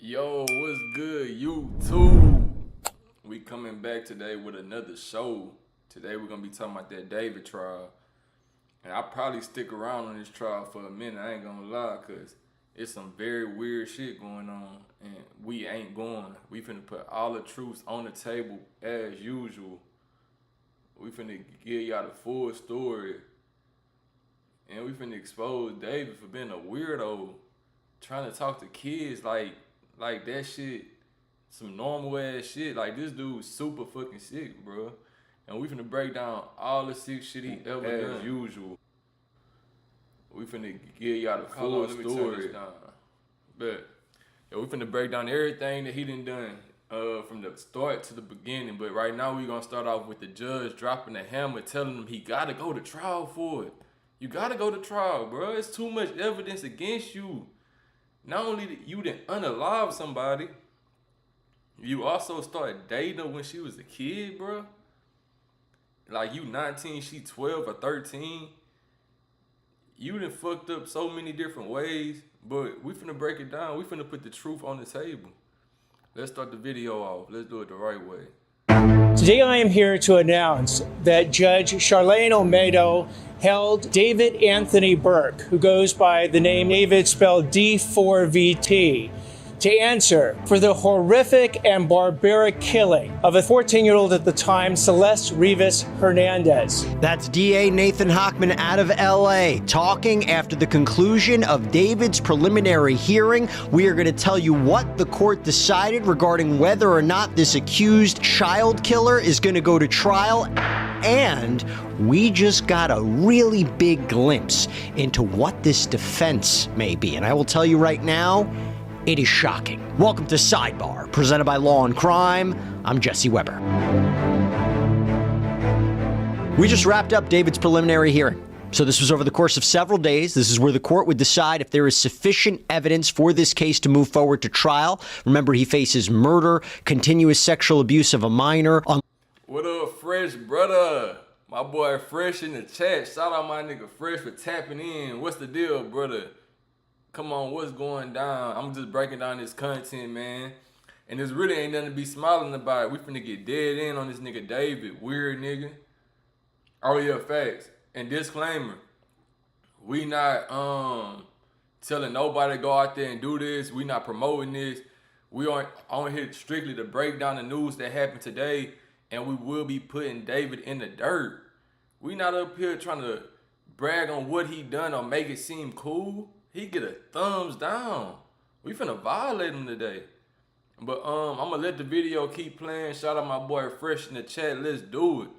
Yo, what's good, YouTube? We coming back today with another show. Today we're gonna be talking about that David trial. And I'll probably stick around on this trial for a minute, I ain't gonna lie, cause it's some very weird shit going on. And we ain't going. We finna put all the truths on the table as usual. We finna give y'all the full story. And we finna expose David for being a weirdo. Trying to talk to kids like that shit, some normal ass shit. Like, this dude's super fucking sick, bro. And we finna break down all the sick shit he ever done. As usual. We finna give y'all the full story. But yeah, we finna break down everything that he done from the start to the beginning. But right now we gonna start off with the judge dropping the hammer, telling him he gotta go to trial for it. You gotta go to trial, bro. It's too much evidence against you. Not only that you didn't unalive somebody, you also started dating her when she was a kid, bro. Like, you 19, she 12 or 13. You done fucked up so many different ways, but we finna break it down. We finna put the truth on the table. Let's start the video off. Let's do it the right way. Today I am here to announce that Judge Charlene Olmedo held David Anthony Burke, who goes by the name David spelled D4vd, to answer for the horrific and barbaric killing of a 14-year-old at the time, Celeste Rivas Hernandez. That's DA Nathan Hochman out of LA talking after the conclusion of David's preliminary hearing. We are going to tell you what the court decided regarding whether or not this accused child killer is going to go to trial. And we just got a really big glimpse into what this defense may be. And I will tell you right now, it is shocking. Welcome to Sidebar, presented by Law and Crime. I'm Jesse Weber. We just wrapped up David's preliminary hearing. So this was over the course of several days. This is where the court would decide if there is sufficient evidence for this case to move forward to trial. Remember, he faces murder, continuous sexual abuse of a minor. What up, Fresh brother? My boy Fresh in the chat. Shout out my nigga Fresh for tapping in. What's the deal, brother? Come on, what's going down? I'm just breaking down this content, man. And this really ain't nothing to be smiling about. We finna get dead in on this nigga David. Weird nigga. Oh yeah, facts. And disclaimer, we not telling nobody to go out there and do this. We not promoting this. We aren't on here strictly to break down the news that happened today. And we will be putting David in the dirt. We not up here trying to brag on what he done or make it seem cool. He get a thumbs down. We finna violate him today. But I'm gonna let the video keep playing. Shout out my boy Fresh in the chat. Let's do it.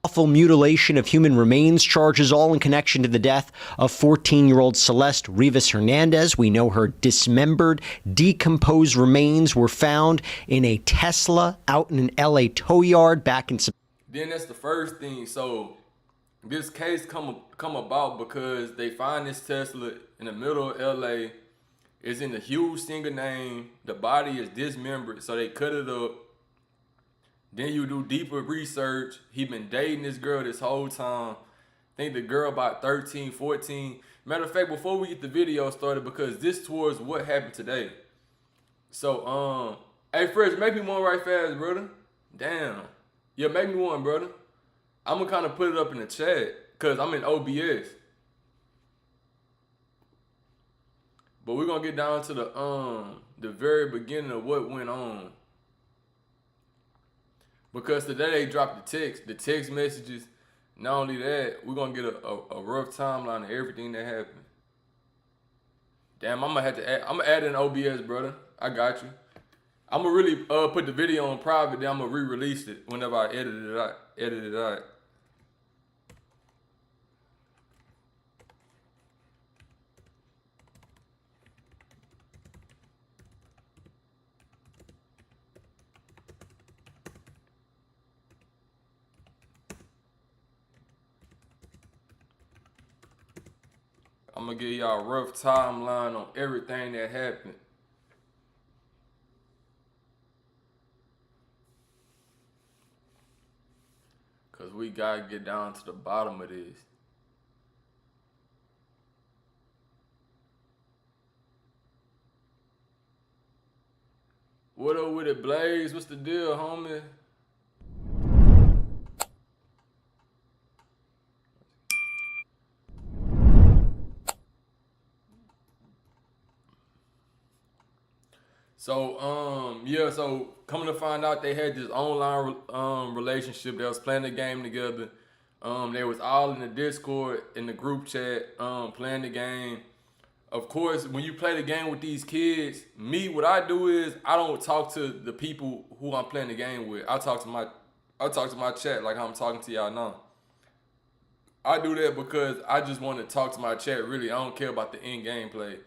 Awful mutilation of human remains charges, all in connection to the death of 14-year-old Celeste Rivas Hernandez. We know her dismembered, decomposed remains were found in a Tesla out in an LA tow yard back in September. Then that's the first thing. So this case come about because they find this Tesla in the middle of LA. It's in a huge single name. The body is dismembered, so they cut it up. Then you do deeper research. He been dating this girl this whole time. I think the girl about 13, 14. Matter of fact, before we get the video started, because this towards what happened today. So, hey Fresh, make me one right fast, brother. Damn. Yeah, make me one, brother. I'm gonna kind of put it up in the chat, because I'm in OBS. But we're gonna get down to the very beginning of what went on. Because today they dropped the text messages. Not only that, we're gonna get a rough timeline of everything that happened. Damn, I'm gonna add in OBS, brother. I got you. I'm gonna really put the video on private, then I'm gonna re-release it whenever I edit it out. I'm gonna give y'all a rough timeline on everything that happened. Cause we gotta get down to the bottom of this. What up with it, Blaze? What's the deal, homie? So, yeah, so coming to find out they had this online relationship. They was playing the game together. They was all in the Discord, in the group chat, playing the game. Of course, when you play the game with these kids, what I do is I don't talk to the people who I'm playing the game with. I talk to my chat like I'm talking to y'all now. I do that because I just want to talk to my chat. Really, I don't care about the in-game play.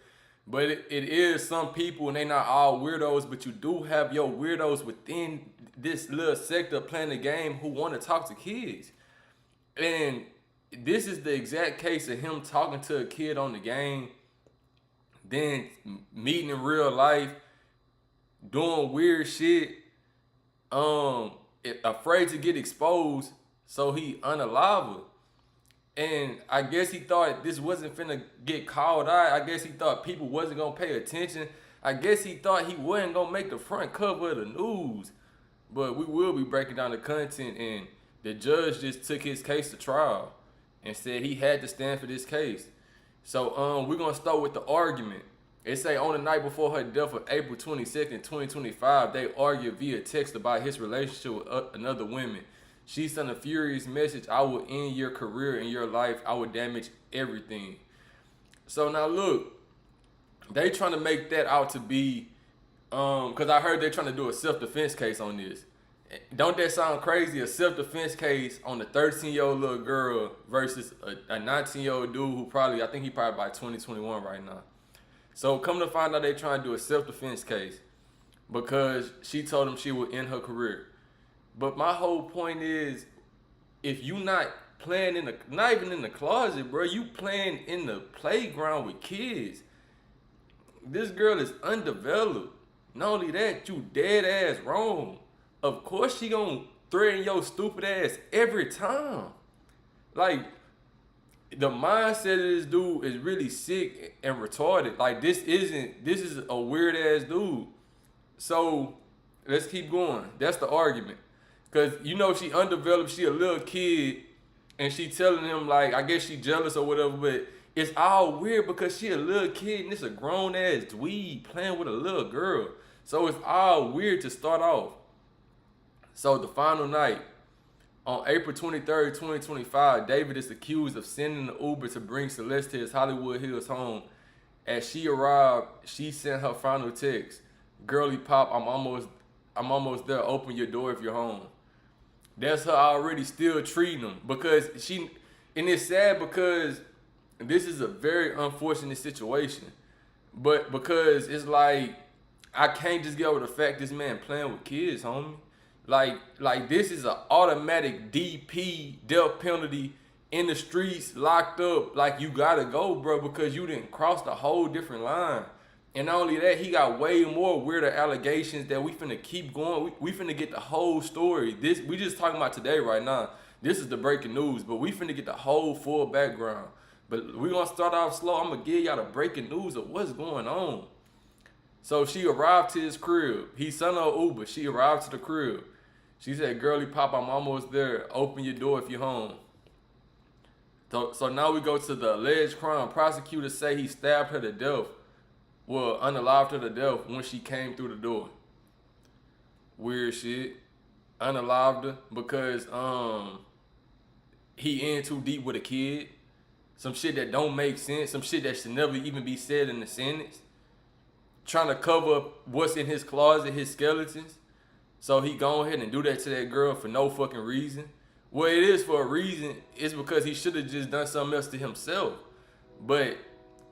But it is some people, and they not all weirdos, but you do have your weirdos within this little sector playing the game who want to talk to kids. And this is the exact case of him talking to a kid on the game, then meeting in real life, doing weird shit, afraid to get exposed, so he unalive her. And I guess he thought this wasn't finna get called out. I guess he thought people wasn't gonna pay attention. I guess he thought he wasn't gonna make the front cover of the news. But we will be breaking down the content, and the judge just took his case to trial and said he had to stand for this case. So we're gonna start with the argument. It say on the night before her death of April 22nd, 2025, they argued via text about his relationship with another woman. She sent a furious message: I will end your career and your life. I will damage everything. So now look, they trying to make that out to be, because I heard they're trying to do a self-defense case on this. Don't that sound crazy? A self-defense case on a 13-year-old little girl versus a 19-year-old dude who I think he probably by 2021 right now. So come to find out they trying to do a self-defense case because she told him she would end her career. But my whole point is, if you not playing not even in the closet, bro, you playing in the playground with kids. This girl is undeveloped. Not only that, you dead ass wrong. Of course she gonna threaten your stupid ass every time. Like, the mindset of this dude is really sick and retarded. Like, this is a weird ass dude. So let's keep going. That's the argument. Cause she undeveloped, she a little kid, and she telling him, like, I guess she jealous or whatever, but it's all weird because she a little kid and it's a grown ass dweeb playing with a little girl. So it's all weird to start off. So the final night, on April 23rd, 2025, David is accused of sending an Uber to bring Celeste to his Hollywood Hills home. As she arrived, she sent her final text: "Girly pop, I'm almost there. Open your door if you're home." That's her already still treating him, because and it's sad because this is a very unfortunate situation. But because it's like, I can't just get over the fact this man playing with kids, homie. Like this is an automatic DP, death penalty, in the streets, locked up. Like, you gotta go, bro, because you didn't cross the whole different line. And not only that, he got way more weirder allegations that we finna keep going. We finna get the whole story. We just talking about today right now. This is the breaking news, but we finna get the whole full background. But we gonna start off slow. I'm gonna give y'all the breaking news of what's going on. So she arrived to his crib. He sent her an Uber. She arrived to the crib. She said, "Girly pop, I'm almost there. Open your door if you're home." So now we go to the alleged crime. Prosecutors say he stabbed her to death. Well, unalived her to death when she came through the door. Weird shit. Unalived her because he in too deep with a kid. Some shit that don't make sense. Some shit that should never even be said in the sentence. Trying to cover up what's in his closet, his skeletons. So he go ahead and do that to that girl for no fucking reason. Well, it is for a reason. It's because he should have just done something else to himself. But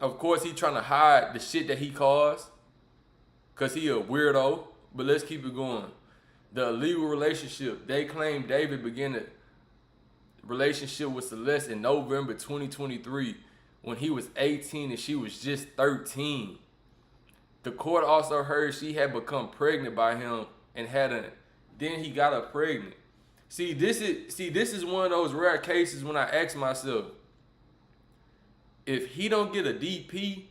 of course, he trying to hide the shit that he caused, because he a weirdo. But let's keep it going. The illegal relationship. They claim David began a relationship with Celeste in November 2023 when he was 18 and she was just 13. The court also heard she had become pregnant by him and then he got her pregnant. See, this is one of those rare cases when I ask myself, if he don't get a DP,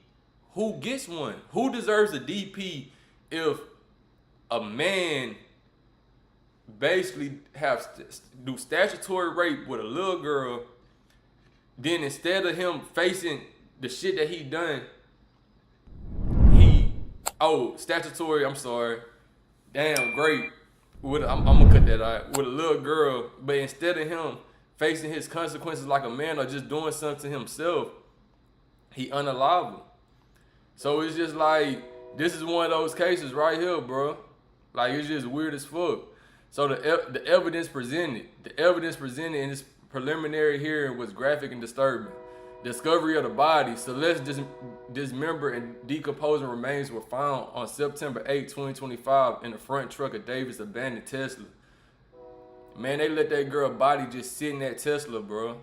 who gets one? Who deserves a DP if a man basically do statutory rape with a little girl, then instead of him facing the shit that he done, statutory, I'm sorry, damn, great, I'm gonna cut that out, with a little girl, but instead of him facing his consequences like a man or just doing something to himself, he unalive. So it's just like, this is one of those cases right here, bro. Like, it's just weird as fuck. So the evidence presented in this preliminary hearing was graphic and disturbing. Discovery of the body, Celeste dismembered and decomposing remains were found on September 8, 2025 in the front truck of David's abandoned Tesla. Man, they let that girl body just sit in that Tesla, bro.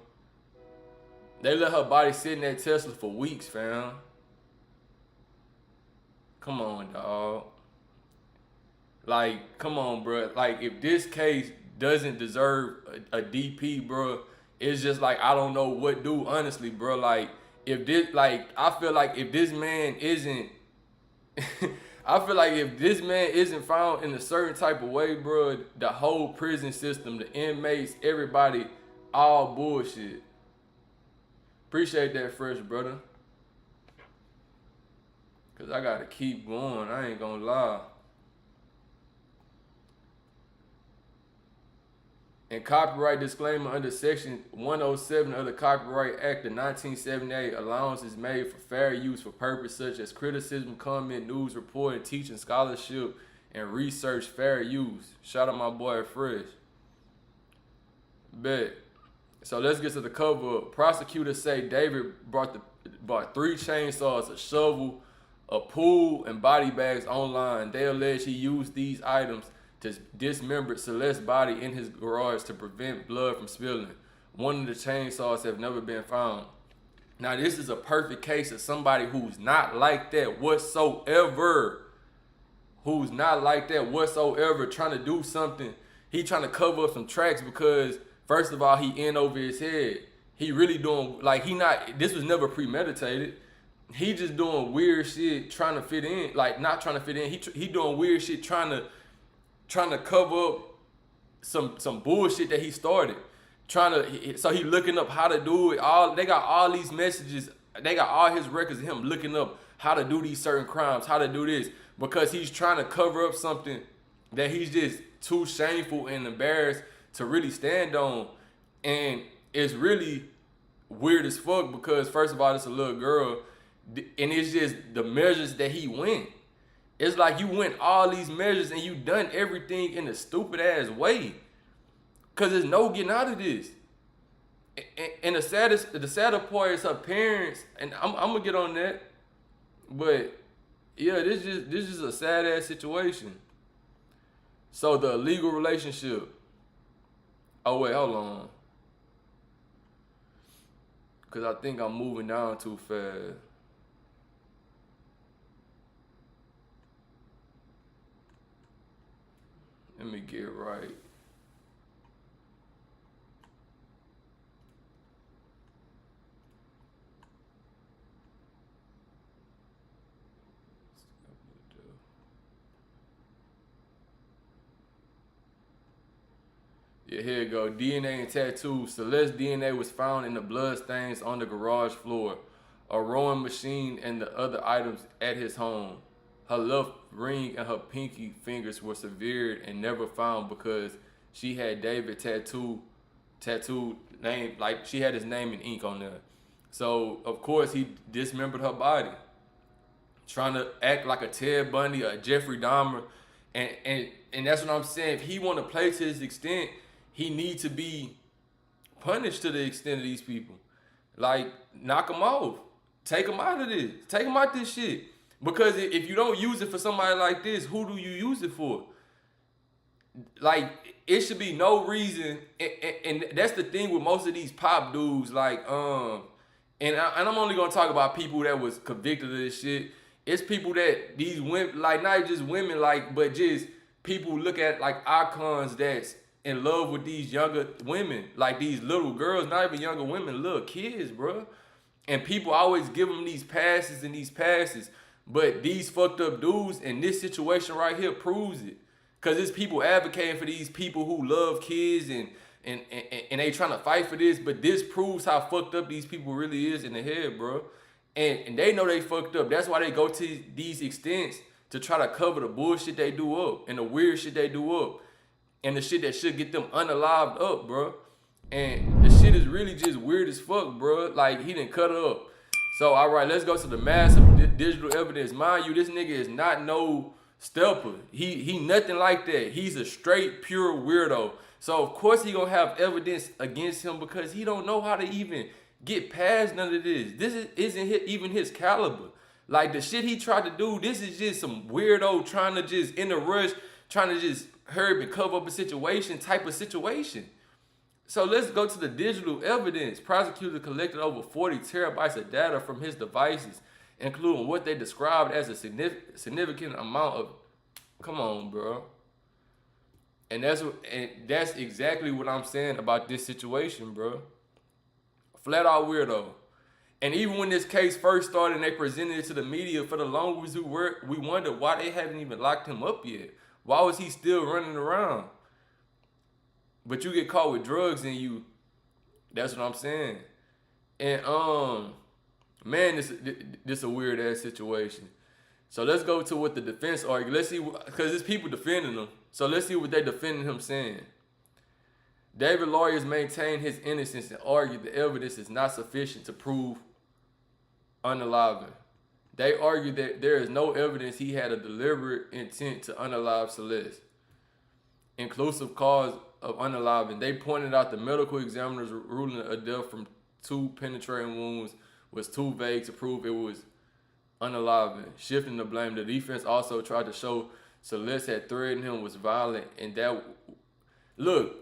They let her body sit in that Tesla for weeks, fam. Come on, dog. Like, come on, bro. Like, if this case doesn't deserve a DP, bro, it's just like, I don't know what do, honestly, bro. Like, if this, like, I feel like if this man isn't, I feel like if this man isn't found in a certain type of way, bro, the whole prison system, the inmates, everybody, all bullshit. Appreciate that, Fresh, brother. Because I got to keep going. I ain't going to lie. And copyright disclaimer under Section 107 of the Copyright Act of 1978, allowance is made for fair use for purposes such as criticism, comment, news reporting, teaching, scholarship, and research fair use. Shout out my boy Fresh. Bet. So let's get to the cover up. Prosecutors say David bought 3 chainsaws, a shovel, a pool, and body bags online. They allege he used these items to dismember Celeste's body in his garage to prevent blood from spilling. One of the chainsaws have never been found. Now, this is a perfect case of somebody who's not like that whatsoever. Trying to do something. He trying to cover up some tracks because, first of all, he in over his head. He really doing, like, this was never premeditated. He just doing weird shit trying to fit in. Like, not trying to fit in. He doing weird shit trying to cover up some bullshit that he started. So he looking up how to do it. They got all these messages. They got all his records of him looking up how to do these certain crimes, how to do this, because he's trying to cover up something that he's just too shameful and embarrassed to really stand on. And it's really weird as fuck because, first of all, it's a little girl, and it's just the measures that he went. It's like you went all these measures and you done everything in a stupid ass way. Cause there's no getting out of this. And the sadder part is her parents, and I'm gonna get on that. But yeah, this is a sad ass situation. So the legal relationship. Oh wait, hold on. Cause I think I'm moving down too fast. Let me get right. Yeah, here you go. DNA and tattoos. Celeste's DNA was found in the blood stains on the garage floor, a rowing machine, and the other items at his home. Her left ring and her pinky fingers were severed and never found because she had David tattooed name, like she had his name in ink on there. So of course he dismembered her body, trying to act like a Ted Bundy, a Jeffrey Dahmer, and that's what I'm saying. If he want to play to his extent, he needs to be punished to the extent of these people. Like, knock them off, take them out of this, take them out this shit. Because if you don't use it for somebody like this, who do you use it for? Like, it should be no reason, and that's the thing with most of these pop dudes. Like, and I'm only gonna talk about people that was convicted of this shit. It's people that these women, like, not just women, like, but just people look at like icons that's in love with these younger women, like these little girls, not even younger women, little kids, bro. And people always give them these passes and these passes. But these fucked up dudes in this situation right here proves it. Cause it's people advocating for these people who love kids and they trying to fight for this, but this proves how fucked up these people really is in the head, bro. And they know they fucked up. That's why they go to these extents to try to cover the bullshit they do up and the weird shit they do up and the shit that should get them unalived up, bro. And the shit is really just weird as fuck, bro. Like, he didn't cut her up. So, all right, let's go to the massive digital evidence. Mind you, this nigga is not no stepper. He nothing like that. He's a straight, pure weirdo. So, of course, he gonna have evidence against him because he don't know how to even get past none of this. Isn't even his caliber. Like, the shit he tried to do, this is just some weirdo trying to just, in a rush, trying to just hurry and cover up a situation type of situation. So let's go to the digital evidence. Prosecutors collected over 40 terabytes of data from his devices, including what they described as a significant amount of, come on, bro. And that's exactly what I'm saying about this situation, bro. Flat out weirdo. And even when this case first started and they presented it to the media, for the longest we wondered why they haven't even locked him up yet. Why was he still running around? But you get caught with drugs in you. That's what I'm saying. And man, this a weird ass situation. So let's go to what the defense argued. Let's see, because there's people defending him. So let's see what they defending him saying. David lawyers maintain his innocence and argue the evidence is not sufficient to prove unaliving. They argue that there is no evidence he had a deliberate intent to unalive Celeste, inclusive cause of unaliving. They pointed out the medical examiner's ruling a death from 2 penetrating wounds was too vague to prove it was unaliving, shifting the blame. The defense also tried to show Celeste had threatened him, was violent, and that, look,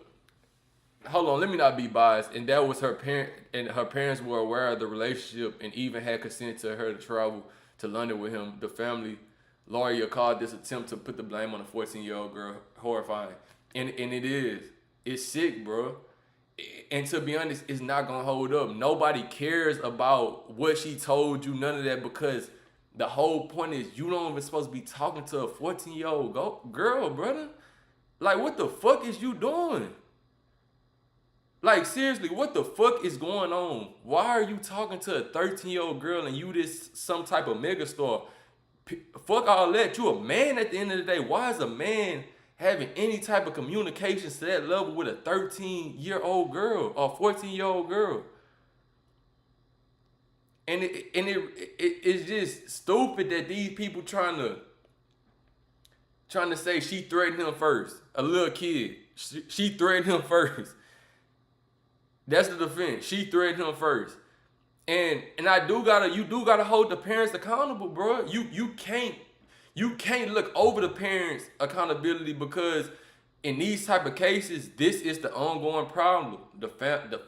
hold on, let me not be biased, and that was her parent, and her parents were aware of the relationship and even had consent to her to travel to London with him. The family lawyer called this attempt to put the blame on a 14-year-old girl horrifying. And it is. It's sick, bro. And to be honest, it's not gonna hold up. Nobody cares about what she told you, none of that, because the whole point is you don't even supposed to be talking to a 14-year-old girl, brother. Like, what the fuck is you doing? Like, seriously, what the fuck is going on? Why are you talking to a 13-year-old girl and you this some type of megastar? Fuck all that. You a man at the end of the day. Why is a man having any type of communications to that level with a 13-year-old girl or 14-year-old girl? And it's just stupid that these people trying to say she threatened him first. A little kid. She threatened him first. That's the defense. She threatened him first. And you do gotta hold the parents accountable, bro. You can't look over the parents' accountability, because in these type of cases, this is the ongoing problem. The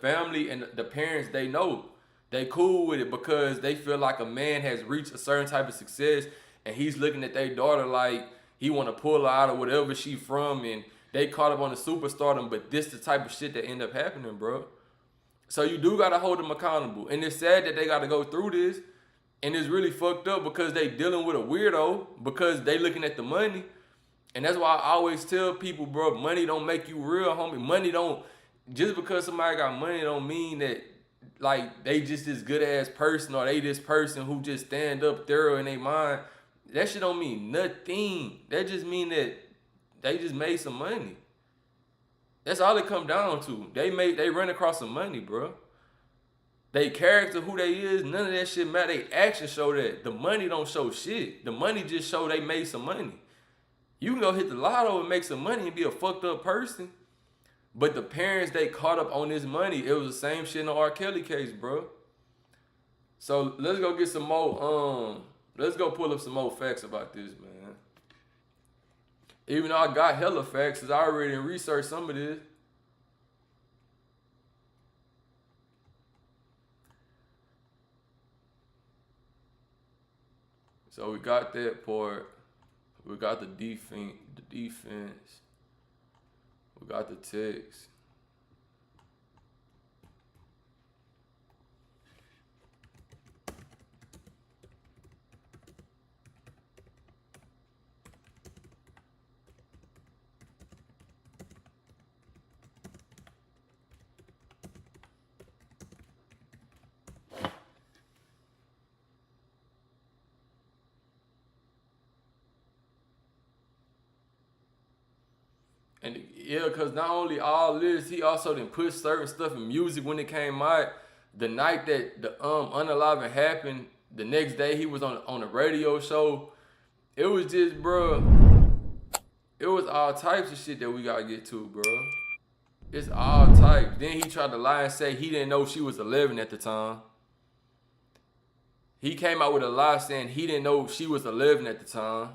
family and the parents, they know. They cool with it because they feel like a man has reached a certain type of success and he's looking at their daughter like he want to pull her out of whatever she from, and they caught up on the superstardom, but this the type of shit that end up happening, bro. So you do got to hold them accountable. And it's sad that they got to go through this. And it's really fucked up because they dealing with a weirdo because they looking at the money. And that's why I always tell people, bro, money don't make you real, homie. Money don't, just because somebody got money don't mean that, like, they just this good ass person or they this person who just stand up thorough in their mind. That shit don't mean nothing. That just mean that they just made some money. That's all it come down to. They run across some money, bro. They character, who they is, none of that shit matter. They actions show that. The money don't show shit. The money just show they made some money. You can go hit the lotto and make some money and be a fucked up person. But the parents, they caught up on this money. It was the same shit in the R. Kelly case, bro. So let's go get some more, let's go pull up some more facts about this, man. Even though I got hella facts, cause I already researched some of this. So we got that part. We got the defense. We got the text. And yeah, cause not only all this, he also didn't put certain stuff in music when it came out. The night that the unaliving happened, the next day he was on a radio show. It was just, bro. It was all types of shit that we gotta get to, bro. It's all types. Then he tried to lie and say he didn't know she was 11 at the time. He came out with a lie saying he didn't know she was 11 at the time.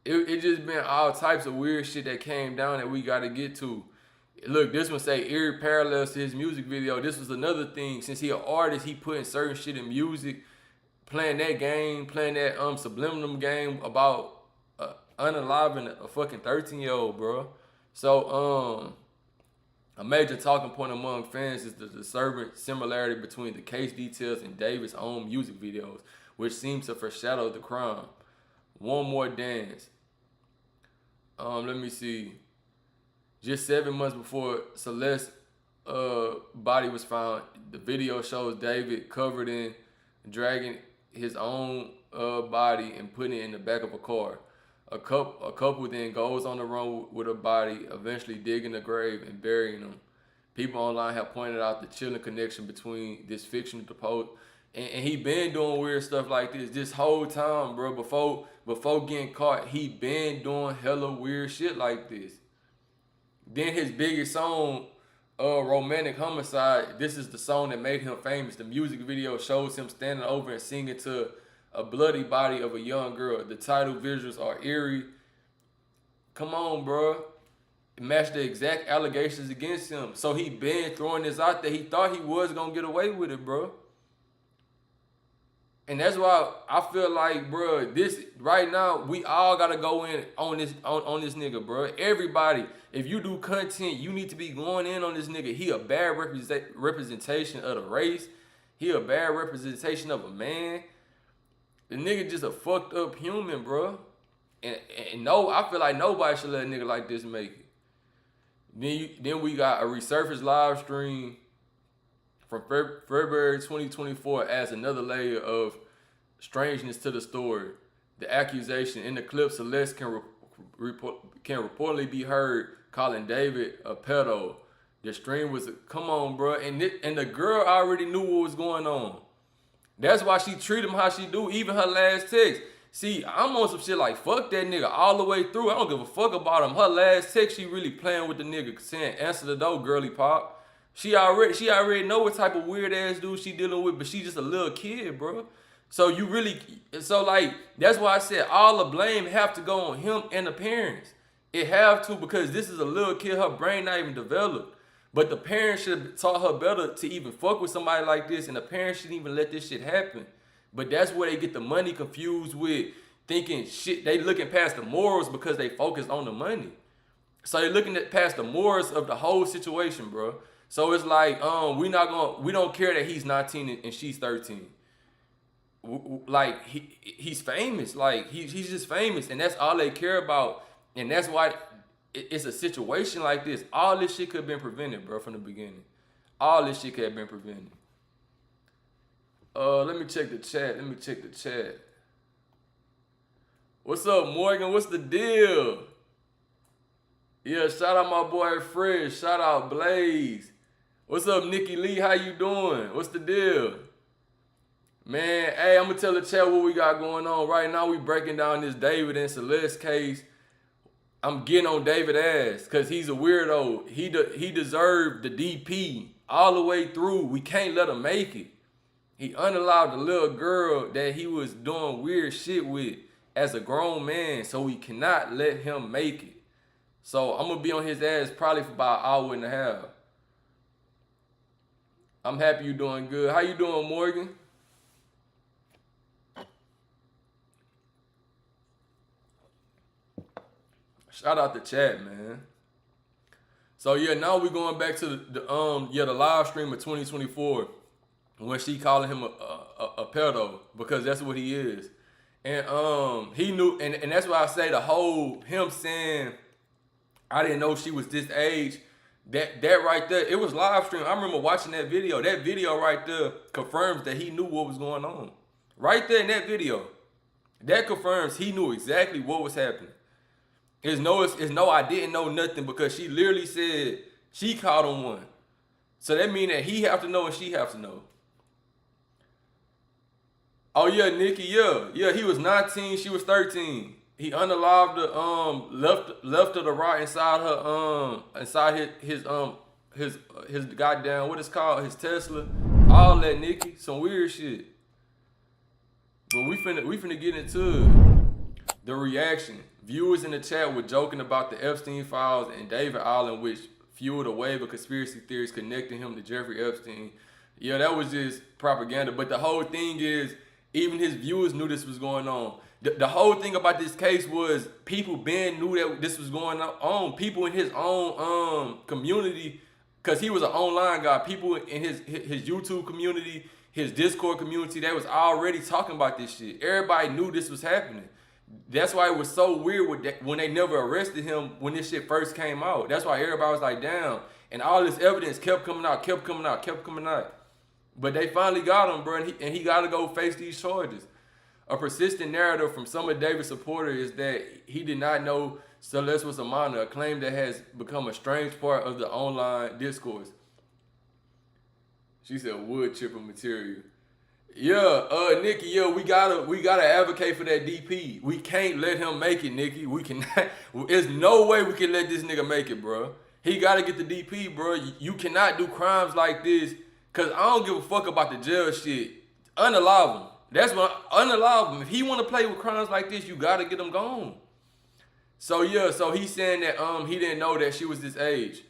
It just been all types of weird shit that came down that we gotta get to. Look, this one say eerie parallels to his music video. This was another thing. Since he an artist, he putting certain shit in music, playing that game, playing that subliminal game about unaliving a fucking 13-year-old, bro. So a major talking point among fans is the disturbing similarity between the case details and David's own music videos, which seems to foreshadow the crime. One More Dance. Let me see. Just 7 months before Celeste's body was found, the video shows David covered in dragging his own body and putting it in the back of a car. A couple then goes on the run with a body, eventually digging a grave and burying them. People online have pointed out the chilling connection between this fictional post, and he been doing weird stuff like this whole time, bro. Before getting caught, he been doing hella weird shit like this. Then his biggest song, Romantic Homicide, this is the song that made him famous. The music video shows him standing over and singing to a bloody body of a young girl. The title visuals are eerie. Come on, bro. It matched the exact allegations against him. So he been throwing this out there. He thought he was gonna get away with it, bro. And that's why I feel like, bro, this right now, we all gotta go in on this nigga, bro. Everybody, if you do content, you need to be going in on this nigga. He a bad representation of the race. He a bad representation of a man. The nigga just a fucked up human, bro. And no, I feel like nobody should let a nigga like this make it. Then we got a resurfaced live stream from February 2024 adds another layer of strangeness to the story. The accusation in the clip, Celeste can reportedly be heard calling David a pedo. The stream was, come on, bro. And the girl already knew what was going on. That's why she treated him how she do, even her last text. See, I'm on some shit like, fuck that nigga all the way through. I don't give a fuck about him. Her last text, she really playing with the nigga, saying, answer the door, girly pop. She already know what type of weird ass dude she dealing with, but she just a little kid, bro. So that's why I said all the blame have to go on him and the parents. It have to, because this is a little kid, her brain not even developed. But the parents should have taught her better to even fuck with somebody like this, and the parents shouldn't even let this shit happen. But that's where they get the money confused with thinking shit. They looking past the morals because they focused on the money. So they're looking at past the morals of the whole situation, bro. So it's like, we don't care that he's 19 and she's 13. Like he's famous. Like he's just famous, and that's all they care about. And that's why it's a situation like this. All this shit could have been prevented, bro, from the beginning. All this shit could have been prevented. Let me check the chat. What's up, Morgan? What's the deal? Yeah, shout out my boy Fred. Shout out Blaze. What's up, Nikki Lee? How you doing? What's the deal? Man, hey, I'm going to tell the chat what we got going on. Right now, we breaking down this David and Celeste case. I'm getting on David ass because he's a weirdo. He deserved the DP all the way through. We can't let him make it. He unallowed the little girl that he was doing weird shit with as a grown man, so we cannot let him make it. So I'm going to be on his ass probably for about an hour and a half. I'm happy you doing good. How you doing, Morgan? Shout out the chat, man. So yeah, now we're going back to the live stream of 2024 when she calling him a pedo, because that's what he is. And he knew, and that's why I say the whole him saying I didn't know she was this age. That right there, it was live stream. I remember watching that video. That video right there confirms that he knew what was going on. Right there in that video, that confirms he knew exactly what was happening. It's no I didn't know nothing, because she literally said she caught him one. So that means that he have to know and she have to know. Oh yeah, Nikki, yeah, he was 19, she was 13. He unalived the left of the right inside her inside his goddamn, what it's called, his Tesla. All that, Nikki, some weird shit. But we finna get into the reaction. Viewers in the chat were joking about the Epstein files and David Allen, which fueled a wave of conspiracy theories connecting him to Jeffrey Epstein. Yeah, that was just propaganda. But the whole thing is, even his viewers knew this was going on. The whole thing about this case was people knew that this was going on. People in his own community, because he was an online guy. People in his YouTube community, his Discord community, they was already talking about this shit. Everybody knew this was happening. That's why it was so weird when they never arrested him when this shit first came out. That's why everybody was like, damn. And all this evidence kept coming out. But they finally got him, bro, and he got to go face these charges. A persistent narrative from some of David's supporters is that he did not know Celeste was a minor, a claim that has become a strange part of the online discourse. She said wood chipper material. Yeah, Nikki, yeah, we gotta advocate for that DP. We can't let him make it, Nikki. We cannot. There's no way we can let this nigga make it, bro. He gotta get the DP, bro. You cannot do crimes like this, cause I don't give a fuck about the jail shit. Unalive him. That's what unalive him. If he wanna play with crimes like this, you gotta get him gone. So yeah, so he's saying that he didn't know that she was this age.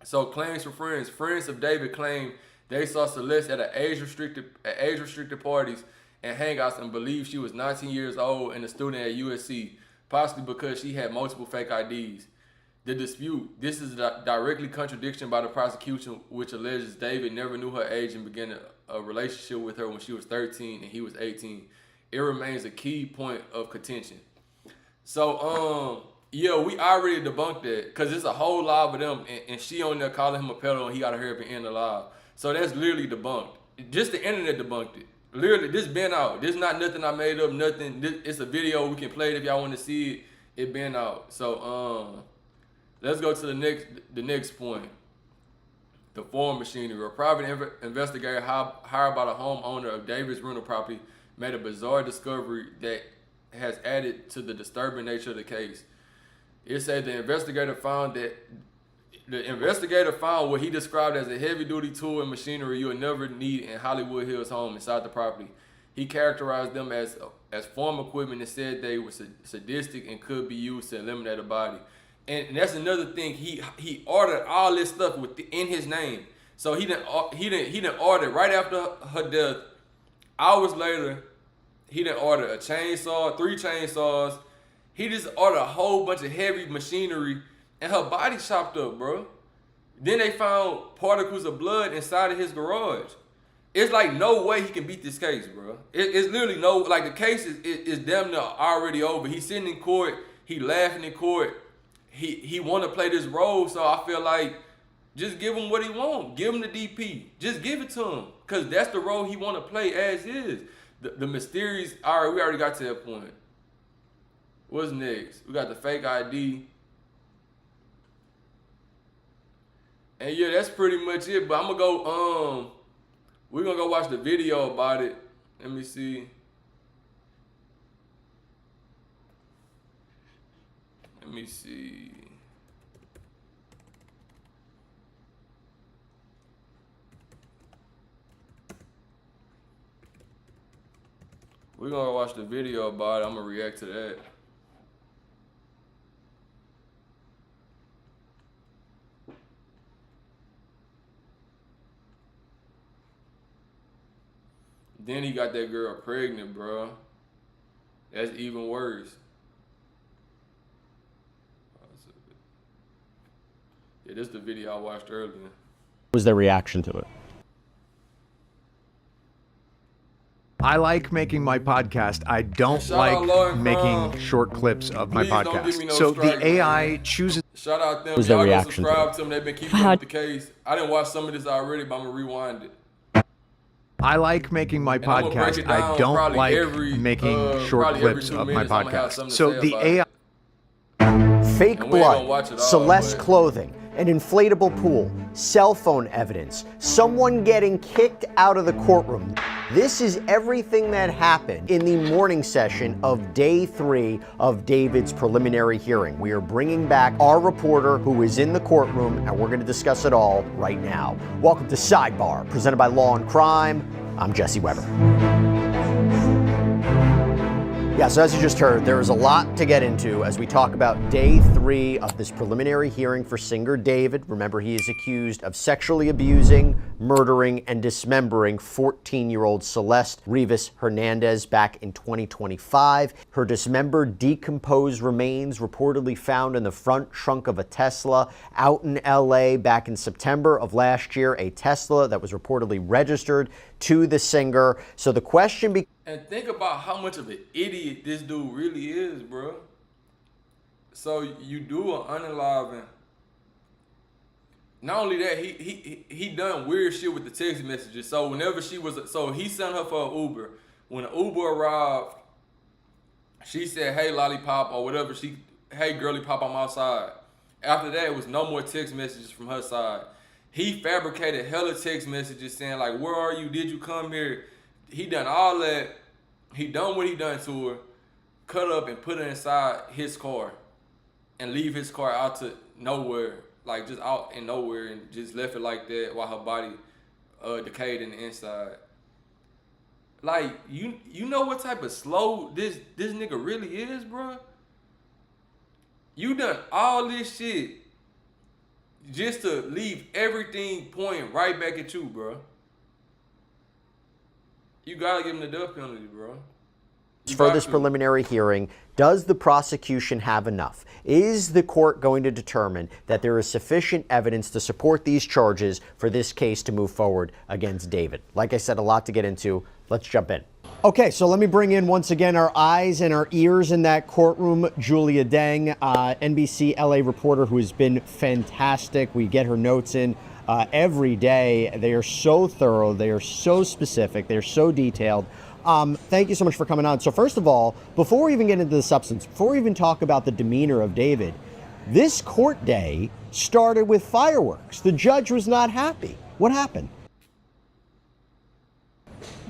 So claims for friends of David claim they saw Celeste at age restricted parties and hangouts and believed she was 19 years old and a student at USC, possibly because she had multiple fake IDs. The dispute, this is a directly contradiction by the prosecution, which alleges David never knew her age and began a relationship with her when she was 13 and he was 18. It remains a key point of contention. So, yeah, we already debunked that, because it's a whole live of them, and she on there calling him a pedo, and he got to hurry up and end the live. So that's literally debunked. Just the internet debunked it. Literally, this been out. This not nothing I made up, nothing. It's a video. We can play it if y'all want to see it. It been out. So, let's go to the next point. The foreign machinery. A private investigator hired by the homeowner of David's rental property made a bizarre discovery that has added to the disturbing nature of the case. It said the investigator found what he described as a heavy-duty tool and machinery you would never need in Hollywood Hills home inside the property. He characterized them as farm equipment and said they were sadistic and could be used to eliminate a body. And that's another thing. He ordered all this stuff in his name. So he didn't order right after her death. Hours later, he didn't order a chainsaw, 3 chainsaws. He just ordered a whole bunch of heavy machinery, and her body chopped up, bro. Then they found particles of blood inside of his garage. It's like no way he can beat this case, bro. It's literally no, like the case is damn near already over. He's sitting in court, he laughing in court. He want to play this role, so I feel like just give him what he want. Give him the DP. Just give it to him, because that's the role he want to play as is. The mysterious, all right, we already got to that point. What's next? We got the fake ID. And yeah, that's pretty much it. But I'm gonna go, we're gonna go watch the video about it. Let me see. We're gonna watch the video about it. I'm gonna react to that. Then he got that girl pregnant, bro. That's even worse. Yeah, this is the video I watched earlier. What was their reaction to it? I like making my podcast. I don't like making short clips of my podcast. So the AI chooses. Shout out them. Was their Y'all go reaction subscribe to them. They've been keeping up with the case. I didn't watch some of this already, but I'm gonna rewind it. I like making my podcast. I don't like making short clips of my podcast. So the AI. fake And we ain't gonna blood, watch it all, Celeste but- clothing, an inflatable pool, cell phone evidence, someone getting kicked out of the courtroom. This is everything that happened in the morning session of day 3 of David's preliminary hearing. We are bringing back our reporter who is in the courtroom, and we're going to discuss it all right now. Welcome to Sidebar, presented by Law and Crime. I'm Jesse Weber. Yeah, so as you just heard, there is a lot to get into as we talk about day 3 of this preliminary hearing for singer David. Remember, he is accused of sexually abusing, murdering, and dismembering 14-year-old Celeste Rivas Hernandez back in 2025. Her dismembered, decomposed remains reportedly found in the front trunk of a Tesla out in LA back in September of last year, a Tesla that was reportedly registered to the singer. So the question becomes, and think about how much of an idiot this dude really is, bro. So you do an unaliving. Not only that, he done weird shit with the text messages. So whenever so he sent her for an Uber. When the Uber arrived, she said, "Hey, lollipop," or whatever. "Hey, girly pop, I'm outside." After that, it was no more text messages from her side. He fabricated hella text messages saying like, "Where are you? Did you come here?" He done all that. He done what he done to her, cut up and put her inside his car and leave his car out to nowhere, like just out in nowhere, and just left it like that while her body decayed in the inside. Like, you know what type of slow this nigga really is, bro? You done all this shit just to leave everything pointing right back at you, bro. You gotta give him the death penalty, bro. for this preliminary hearing, does the prosecution have enough? Is the court going to determine that there is sufficient evidence to support these charges for this case to move forward against David? Like I said, a lot to get into. Let's jump in. Okay, so let me bring in once again our eyes and our ears in that courtroom, Julia Deng, NBC LA reporter who has been fantastic. We get her notes in every day. They are so thorough. They are so specific. They're so detailed. Thank you so much for coming on. So first of all, before we even get into the substance, before we even talk about the demeanor of David, this court day started with fireworks. The judge was not happy. What happened?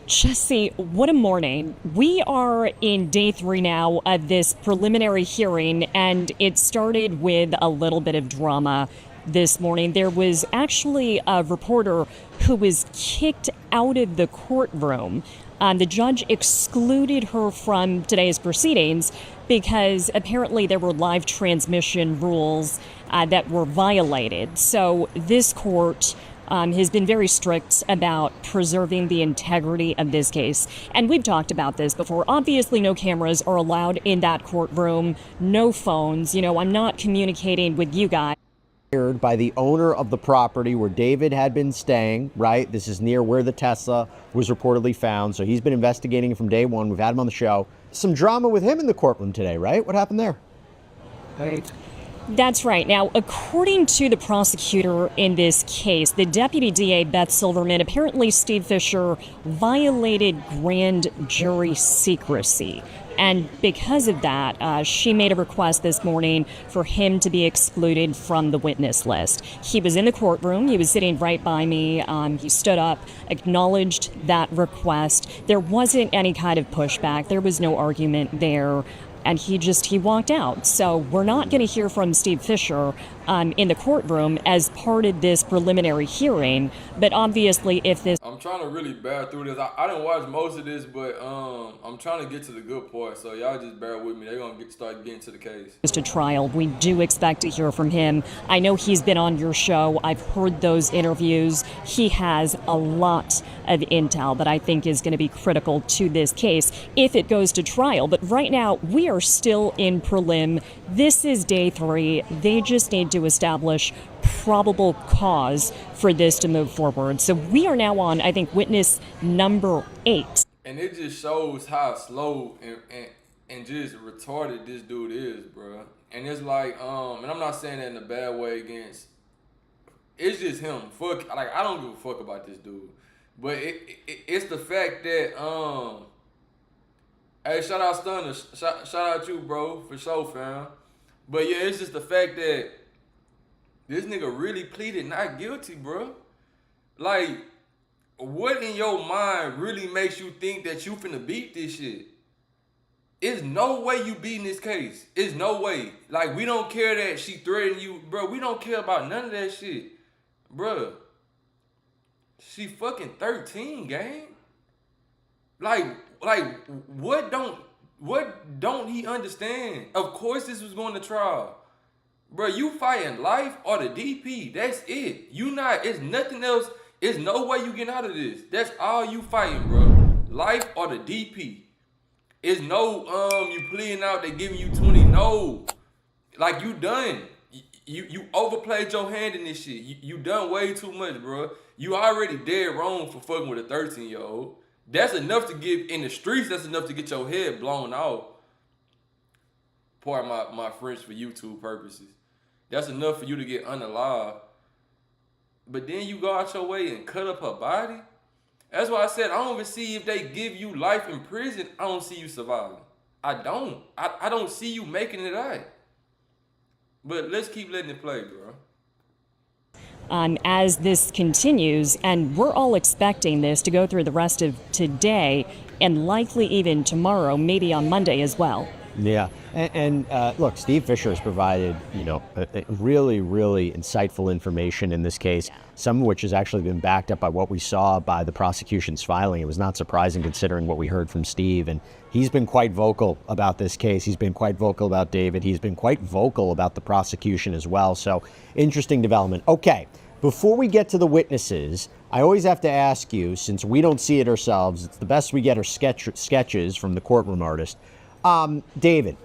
Jesse, what a morning. We are in day 3 now of this preliminary hearing, and it started with a little bit of drama this morning. There was actually a reporter who was kicked out of the courtroom. The judge excluded her from today's proceedings because apparently there were live transmission rules that were violated. So this court has been very strict about preserving the integrity of this case. And we've talked about this before. Obviously, no cameras are allowed in that courtroom, no phones. You know, I'm not communicating with you guys. By the owner of the property where David had been staying, right? This is near where the Tesla was reportedly found. So he's been investigating from day one. We've had him on the show. Some drama with him in the courtroom today, right? What happened there? Right. That's right. Now, according to the prosecutor in this case, the deputy DA, Beth Silverman, apparently Steve Fisher violated grand jury secrecy. And because of that, she made a request this morning for him to be excluded from the witness list. He was in the courtroom. He was sitting right by me. He stood up, acknowledged that request. There wasn't any kind of pushback. There was no argument there. And he walked out. So we're not going to hear from Steve Fisher in the courtroom as part of this preliminary hearing. But obviously, if this... I'm trying to really bear through this. I didn't watch most of this, but I'm trying to get to the good part. So y'all just bear with me. They're going to start getting to the case. To trial, we do expect to hear from him. I know he's been on your show. I've heard those interviews. He has a lot of intel that I think is going to be critical to this case if it goes to trial. But right now, we are still in prelim. This is day 3. They just need to establish probable cause for this to move forward. So we are now on, I think, witness number 8. And it just shows how slow and just retarded this dude is, bro. And it's like, and I'm not saying that in a bad way against, it's just him. Fuck, like, I don't give a fuck about this dude. But it's the fact that, hey, shout out Stunner. Shout out you, bro, for sure, fam. But yeah, it's just the fact that this nigga really pleaded not guilty, bro. Like, what in your mind really makes you think that you finna beat this shit? There's no way you beating this case. It's no way. Like, we don't care that she threatened you. Bro, we don't care about none of that shit. Bro, she fucking 13, gang. Like, what don't he understand? Of course this was going to trial. Bro, you fighting life or the DP. That's it. It's nothing else. It's no way you getting out of this. That's all you fighting, bro. Life or the DP. It's no, you pleading out, they giving you 20. No. Like, you done. You overplayed your hand in this shit. You done way too much, bro. You already dead wrong for fucking with a 13-year-old. That's enough to get, in the streets, that's enough to get your head blown out. Pardon my French for YouTube purposes. That's enough for you to get unalive. But then you go out your way and cut up her body? That's why I said, I don't even see if they give you life in prison, I don't see you surviving. I don't. I don't see you making it out. But let's keep letting it play, bro. As this continues, and we're all expecting this to go through the rest of today and likely even tomorrow, maybe on Monday as well. Yeah, and look, Steve Fisher has provided, really, really insightful information in this case, some of which has actually been backed up by what we saw by the prosecution's filing. It was not surprising considering what we heard from Steve, and he's been quite vocal about this case. He's been quite vocal about David. He's been quite vocal about the prosecution as well, so interesting development. Okay, before we get to the witnesses, I always have to ask you, since we don't see it ourselves, it's the best we get are sketches from the courtroom artist. David,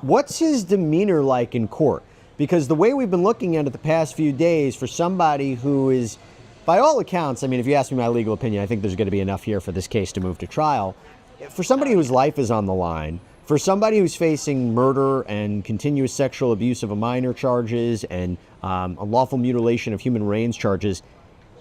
what's his demeanor like in court? Because the way we've been looking at it the past few days, for somebody who is, by all accounts, I mean, if you ask me my legal opinion, I think there's going to be enough here for this case to move to trial. For somebody whose life is on the line, for somebody who's facing murder and continuous sexual abuse of a minor charges and unlawful mutilation of human remains charges,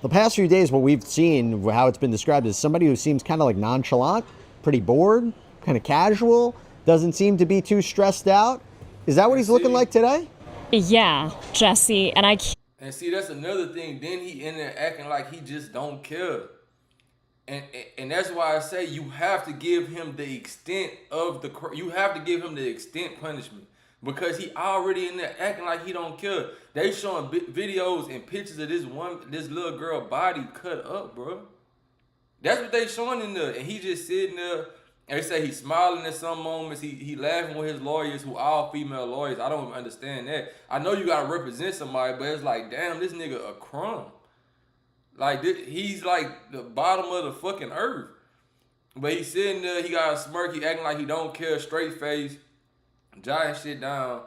the past few days, what we've seen, how it's been described, is somebody who seems kind of like nonchalant, pretty bored, kind of casual, doesn't seem to be too stressed out. Is that what he's looking like today? Yeah, Jesse, and see, that's another thing. Then he in there acting like he just don't care. And that's why I say you have to give him the extent of you have to give him the extent punishment. Because he already in there acting like he don't care. They showing videos and pictures of this little girl body cut up, bro. That's what they showing in there. And he just sitting there. They say he's smiling at some moments. He laughing with his lawyers, who all female lawyers. I don't even understand that. I know you gotta represent somebody, but it's like, damn, this nigga a crumb. Like, he's like the bottom of the fucking earth. But he's sitting there, he got a smirk, he acting like he don't care, straight face, jotting shit down.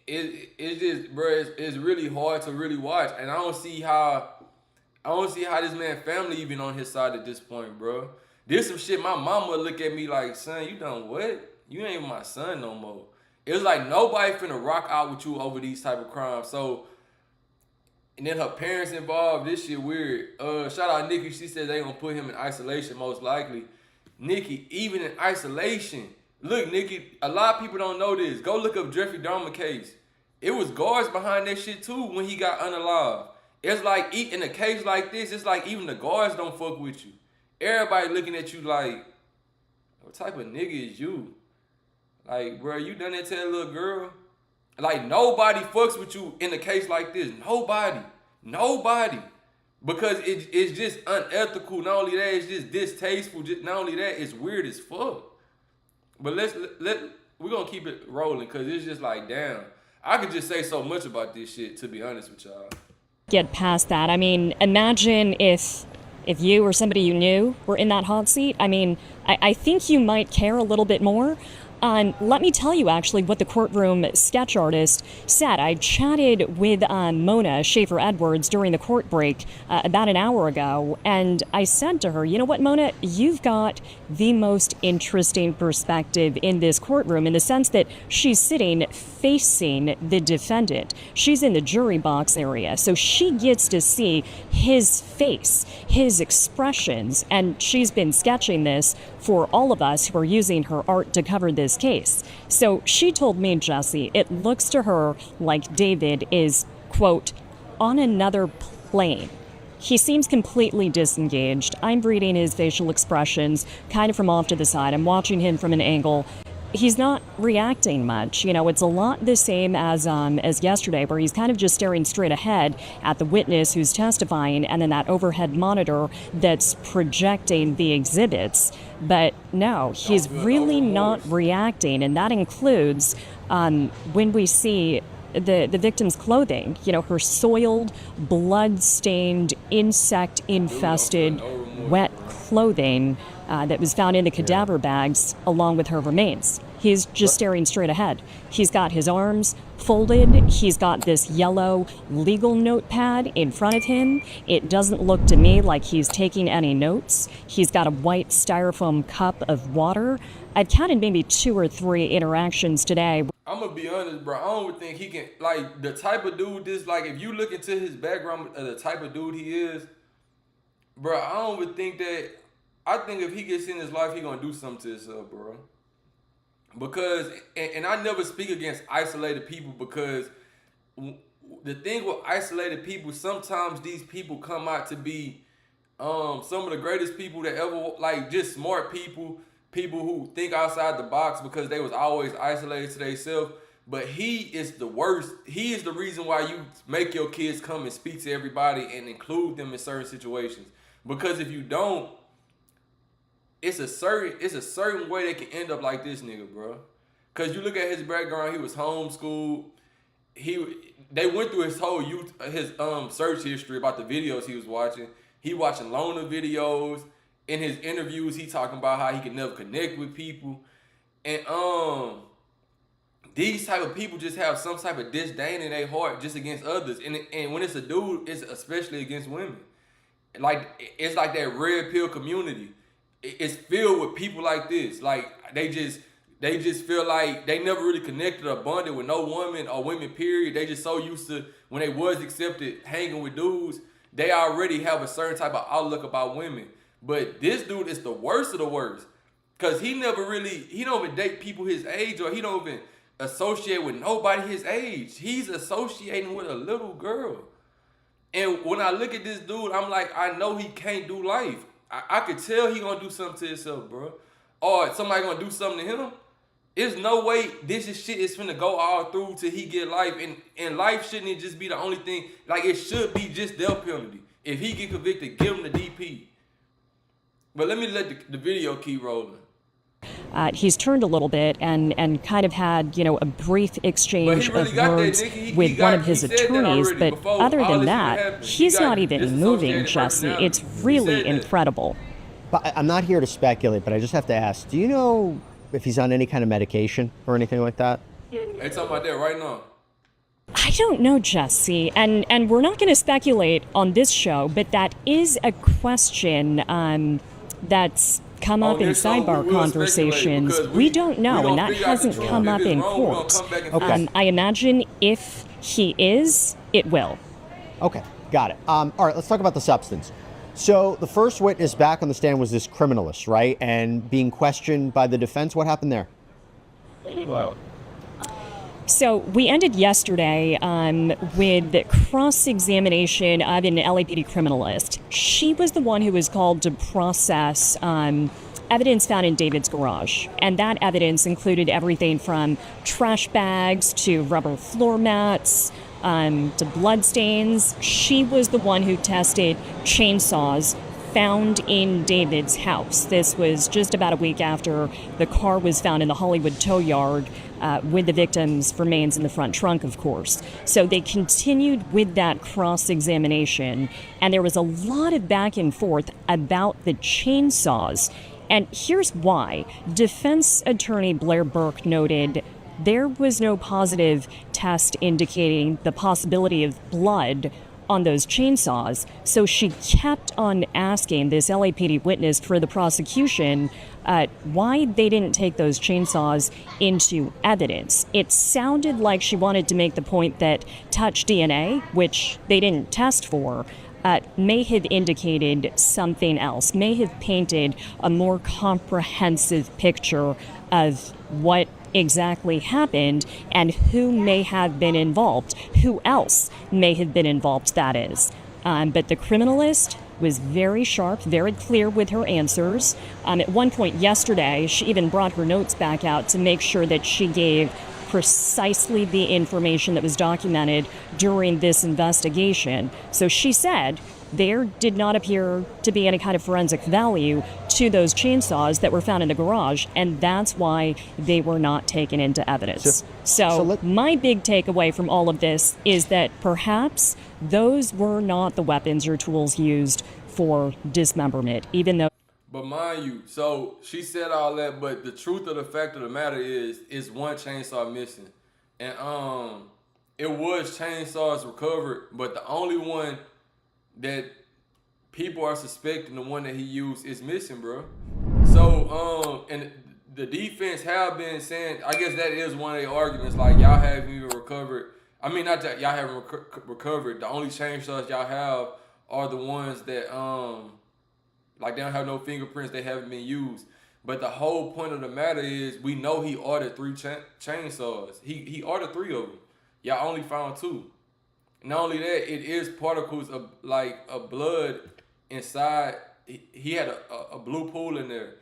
It's just, bro, it's really hard to really watch. And I don't see how this man family even on his side at this point, bro. There's some shit my mama look at me like, son, you done what? You ain't my son no more. It was like nobody finna rock out with you over these type of crimes. So, and then her parents involved. This shit weird. Shout out Nikki. She said they gonna put him in isolation most likely. Nikki, even in isolation. Look, Nikki, a lot of people don't know this. Go look up Jeffrey Dahmer case. It was guards behind that shit too when he got unalive. It's like, in a case like this, it's like even the guards don't fuck with you. Everybody looking at you like, what type of nigga is you? Like, bro, you done that to that little girl? Like, nobody fucks with you in a case like this. Nobody. Because it's just unethical. Not only that, it's just distasteful. Not only that, it's weird as fuck. But we're gonna keep it rolling, because it's just like, damn. I could just say so much about this shit, to be honest with y'all. get past that. I mean, imagine if you or somebody you knew were in that hot seat. I mean, I think you might care a little bit more. Let me tell you, actually, what the courtroom sketch artist said. I chatted with Mona Schaefer-Edwards during the court break about an hour ago, and I said to her, you know what, Mona, you've got the most interesting perspective in this courtroom in the sense that she's sitting facing the defendant. She's in the jury box area, so she gets to see his face, his expressions, and she's been sketching this for all of us who are using her art to cover this this case. So she told me, Jesse, it looks to her like David is, quote, on another plane. He seems completely disengaged. I'm reading his facial expressions kind of from off to the side. I'm watching him from an angle. He's not reacting much. You know, it's a lot the same as yesterday, where he's kind of just staring straight ahead at the witness who's testifying, and then that overhead monitor that's projecting the exhibits. But no, he's really not reacting, and that includes when we see the victim's clothing, you know, her soiled, blood-stained, insect-infested, wet clothing that was found in the cadaver bags along with her remains. He's just staring straight ahead. He's got his arms folded. He's got this yellow legal notepad in front of him. It doesn't look to me like he's taking any notes. He's got a white styrofoam cup of water. I've counted maybe 2 or 3 interactions today. I'm gonna be honest, bro. I don't think he can, like, the type of dude this, like, if you look into his background, the type of dude he is, bro, I don't even think that, I think if he gets in his life, he gonna do something to himself, bro. Because, and I never speak against isolated people, because the thing with isolated people, sometimes these people come out to be some of the greatest people that ever, like, just smart people who think outside the box because they was always isolated to themselves. But he is the worst. He is the reason why you make your kids come and speak to everybody and include them in certain situations. Because if you don't, it's a certain way they can end up like this nigga, bro. Cause you look at his background, he was homeschooled. They went through his whole search history about the videos he was watching. He watching loner videos. In his interviews, he talking about how he can never connect with people. And these type of people just have some type of disdain in their heart just against others. And when it's a dude, it's especially against women. Like, it's like that red pill community. It's filled with people like this. Like, they just feel like they never really connected or bonded with no woman or women, period. They just so used to, when they was accepted hanging with dudes, they already have a certain type of outlook about women. But this dude is the worst of the worst. Because he don't even date people his age, or he don't even associate with nobody his age. He's associating with a little girl. And when I look at this dude, I'm like, I know he can't do life. I could tell he gonna do something to himself, bro. Or somebody gonna do something to him. There's no way shit is finna go all through till he get life. And life shouldn't just be the only thing. Like, it should be just death penalty. If he get convicted, give him the DP. But let me let the video keep rolling. He's turned a little bit and kind of had, you know, a brief exchange of words with one of his attorneys. But other than that, he's not even moving, Jesse. It's really incredible. But I'm not here to speculate, but I just have to ask, do you know if he's on any kind of medication or anything like that? They talking about that right now. I don't know, Jesse, and we're not going to speculate on this show, but that is a question that's come up in sidebar conversations. We don't know, and that hasn't come up in court. Okay. I imagine if he is, it will. Okay, got it. All right, let's talk about the substance. So the first witness back on the stand was this criminalist, right? And being questioned by the defense. What happened there? So we ended yesterday with cross-examination of an LAPD criminalist. She was the one who was called to process evidence found in David's garage. And that evidence included everything from trash bags to rubber floor mats to bloodstains. She was the one who tested chainsaws found in David's house. This was just about a week after the car was found in the Hollywood tow yard with the victim's remains in the front trunk, of course. So they continued with that cross-examination, and there was a lot of back and forth about the chainsaws. And here's why. Defense attorney Blair Burke noted there was no positive test indicating the possibility of blood on those chainsaws, so she kept on asking this LAPD witness for the prosecution why they didn't take those chainsaws into evidence. It sounded like she wanted to make the point that touch DNA, which they didn't test for, may have indicated something else, may have painted a more comprehensive picture of what exactly happened and who may have been involved, who else may have been involved, that is. But the criminalist was very sharp, very clear with her answers. At one point yesterday, she even brought her notes back out to make sure that she gave precisely the information that was documented during this investigation. So she said there did not appear to be any kind of forensic value to those chainsaws that were found in the garage, and that's why they were not taken into evidence. So my big takeaway from all of this is that perhaps those were not the weapons or tools used for dismemberment, even though. But mind you, so she said all that, but the truth of the fact of the matter is one chainsaw missing. And it was chainsaws recovered, but the only one that people are suspecting, the one that he used, is missing, bro. So and the defense have been saying, I guess that is one of the arguments, like y'all haven't even recovered. I mean, not that y'all haven't recovered. The only chainsaws y'all have are the ones that like they don't have no fingerprints, they haven't been used. But the whole point of the matter is, we know he ordered 3 chainsaws. He ordered 3 of them. Y'all only found 2. Not only that, it is particles of blood inside. He had a blue pool in there.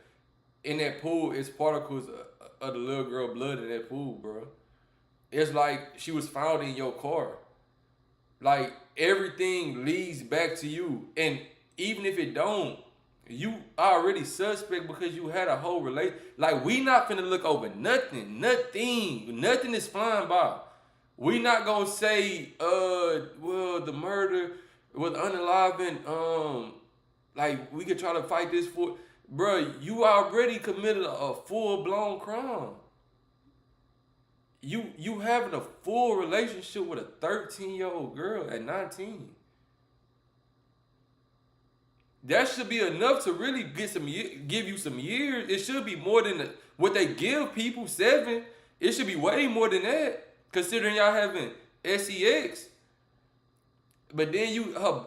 In that pool, it's particles of the little girl blood in that pool, bro. It's like she was found in your car. Like, everything leads back to you. And even if it don't, you already suspect because you had a whole relation. Like, we not finna look over nothing. Nothing is flying by. We not gonna say, well, the murder was unalivened. Like, we could try to fight this for, bro. You already committed a full-blown crime. You having a full relationship with a 13-year-old girl at 19. That should be enough to really give you some years. It should be more than what they give people, 7. It should be way more than that, considering y'all having sex. But then her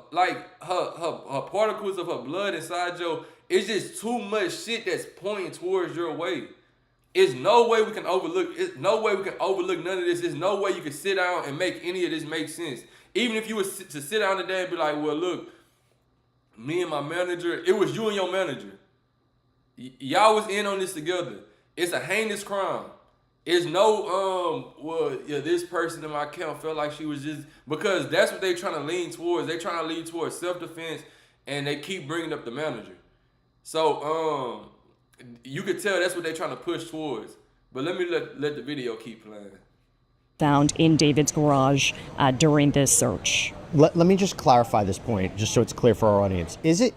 particles of her blood inside your, it's just too much shit that's pointing towards your way. It's no way we can overlook. It's no way we can overlook none of this. There's no way you can sit down and make any of this make sense. Even if you was to sit down today and be like, well, look, me and my manager, it was you and your manager. Y'all was in on this together. It's a heinous crime. It's no, this person in my account felt like she was just, because that's what they trying to lean towards. They trying to lean towards self-defense, and they keep bringing up the manager. So, you could tell that's what they're trying to push towards. But let me let the video keep playing. Found in David's garage during this search. Let me just clarify this point, just so it's clear for our audience.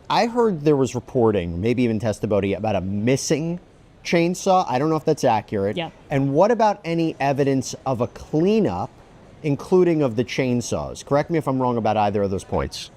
I heard there was reporting, maybe even testimony, about a missing chainsaw. I don't know if that's accurate. Yeah. And what about any evidence of a cleanup, including of the chainsaws? Correct me if I'm wrong about either of those points.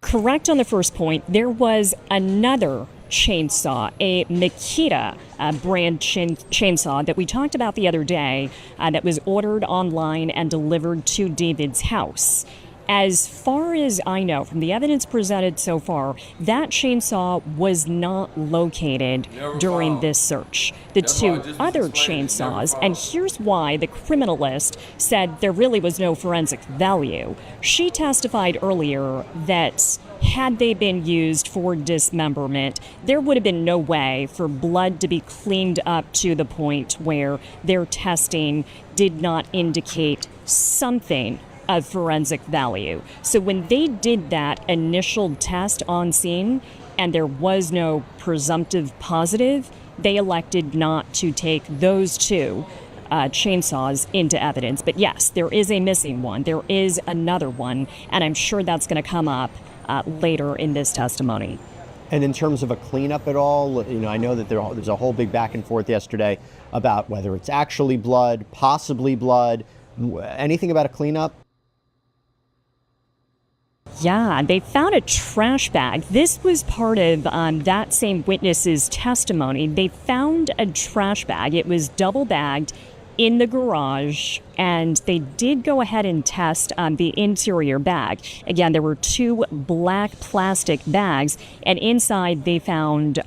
Correct on the first point. There was another chainsaw, a Makita brand chainsaw that we talked about the other day that was ordered online and delivered to David's house. As far as I know, from the evidence presented so far, that chainsaw was not located during this search. The 2 other chainsaws, and here's why the criminalist said there really was no forensic value. She testified earlier that had they been used for dismemberment, there would have been no way for blood to be cleaned up to the point where their testing did not indicate something of forensic value. So when they did that initial test on scene and there was no presumptive positive, they elected not to take those 2 chainsaws into evidence. But yes, there is a missing one. There is another one, and I'm sure that's going to come up later in this testimony. And in terms of a cleanup at all, I know that there's a whole big back and forth yesterday about whether it's actually blood, possibly blood. Anything about a cleanup? Yeah, they found a trash bag. This was part of that same witness's testimony. They found a trash bag. It was double bagged in the garage, and they did go ahead and test the interior bag. Again, there were 2 black plastic bags, and inside they found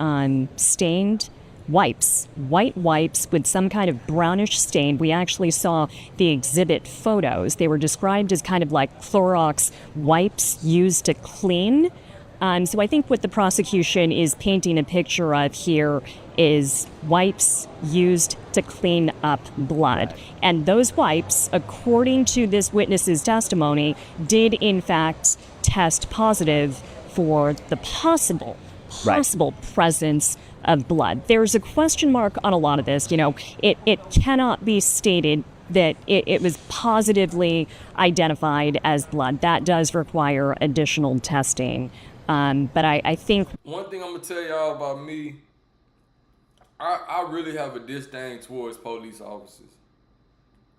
stained wipes, white wipes with some kind of brownish stain. We actually saw the exhibit photos. They were described as kind of like Clorox wipes used to clean. So I think what the prosecution is painting a picture of here is wipes used to clean up blood. And those wipes, according to this witness's testimony, did in fact test positive for the possible presence of blood. There's a question mark on a lot of this. You know, it cannot be stated that it was positively identified as blood. That does require additional testing. But I think... One thing I'm going to tell y'all about me, I really have a disdain towards police officers.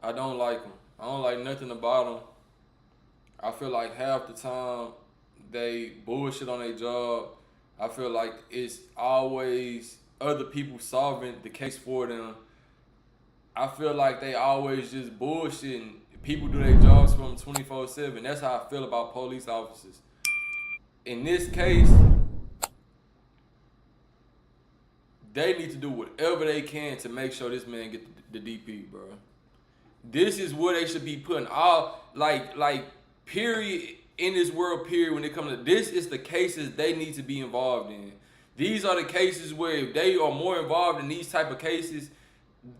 I don't like them. I don't like nothing about them. I feel like half the time they bullshit on their job. I feel like it's always other people solving the case for them. I feel like they always just bullshitting. People do their jobs for them 24/7. That's how I feel about police officers. In this case, they need to do whatever they can to make sure this man get the DP, bro. This is where they should be putting all, like period, in this world, period, when it comes to this is the cases they need to be involved in. These are the cases where if they are more involved in these type of cases,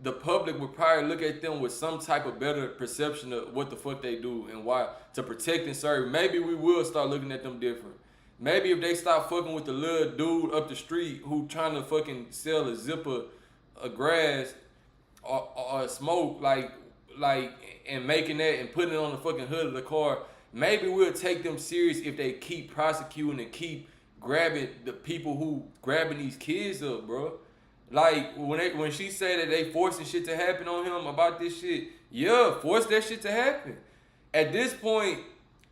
the public would probably look at them with some type of better perception of what the fuck they do and why, to protect and serve. Maybe we will start looking at them different. Maybe if they stop fucking with the little dude up the street who trying to fucking sell a zipper of grass or smoke, like, and making that and putting it on the fucking hood of the car, maybe we'll take them serious if they keep prosecuting and keep grabbing the people who grabbing these kids up, bro. Like, when she said that they forcing shit to happen on him about this shit, yeah, force that shit to happen. At this point,